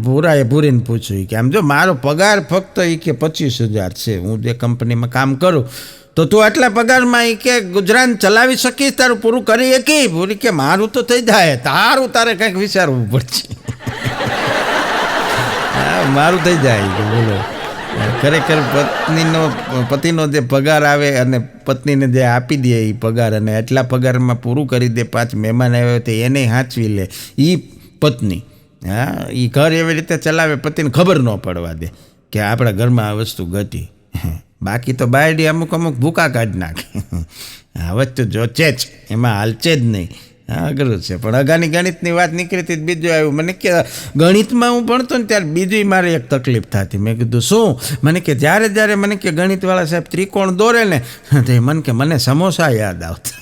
ભૂરાએ ભૂરીને પૂછ્યું કે આમ જો મારો પગાર ફક્ત એ કે 25,000 છે, હું જે કંપનીમાં કામ કરું તો તું આટલા પગારમાં એ કે ગુજરાન ચલાવી શકીશ, તારું પૂરું કરી શકી? ભૂરી કે મારું તો થઈ જાય, તારે કંઈક વિચારવું પડશે. હા, મારું થઈ જાય કે બોલો. ખરેખર પતિનો જે પગાર આવે અને પત્નીને જે આપી દે એ પગાર, અને એટલા પગારમાં પૂરું કરી દે, 5 મહેમાન આવ્યા તો એને સાચવી લે એ પત્ની. હા, એ ઘર એવી રીતે ચલાવે, પતિને ખબર ન પડવા દે કે આપણા ઘરમાં આ વસ્તુ ઘટી. બાકી તો બાયડી અમુક ભૂકા કાઢી નાખે. આ વસ્તુ જોચે જ, એમાં હાલચે જ નહીં. હા, અઘરું છે. પણ અગાની ગણિતની વાત નીકળી હતી, બીજું આવ્યું. મને કે ગણિતમાં હું ભણતો ને ત્યારે બીજી મારે એક તકલીફ થતી. મેં કીધું શું? મને કે જ્યારે મને કે ગણિતવાળા સાહેબ ત્રિકોણ દોરે ને તો મને સમોસા યાદ આવતા.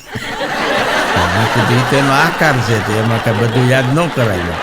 મેં કીધું એ તો એનો આકાર છે, તો એમાં કાંઈ બધું યાદ ન કરાય.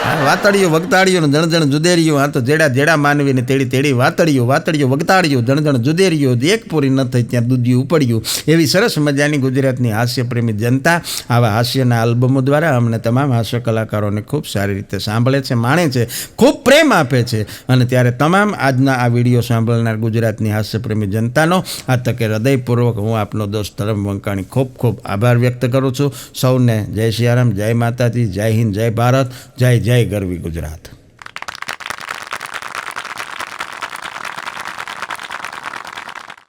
વાતળિયું વગતાળિયું જણ જુદેરિયું, આ તો જેડા માનવીને તેડી વાતળિયું વગતાળિયું જણ જુદેરિયું, એક પૂરી ન થઈ ત્યાં દૂધિયું ઉપડ્યું. એવી સરસ મજાની ગુજરાતની હાસ્યપ્રેમી જનતા આવા હાસ્યના આલ્બમો દ્વારા અમને તમામ હાસ્ય કલાકારોને ખૂબ સારી રીતે સાંભળે છે, માણે છે, ખૂબ પ્રેમ આપે છે. અને ત્યારે તમામ આજના આ વિડીયો સાંભળનાર ગુજરાતની હાસ્યપ્રેમી જનતાનો આ તકે હૃદયપૂર્વક હું આપનો દોસ્ત ધરમ વંકાણી ખૂબ ખૂબ આભાર વ્યક્ત કરું છું. સૌને જય સિયારામ, જય માતાજી, જય હિન્દ, જય ભારત, જય ગરવી ગુજરાત.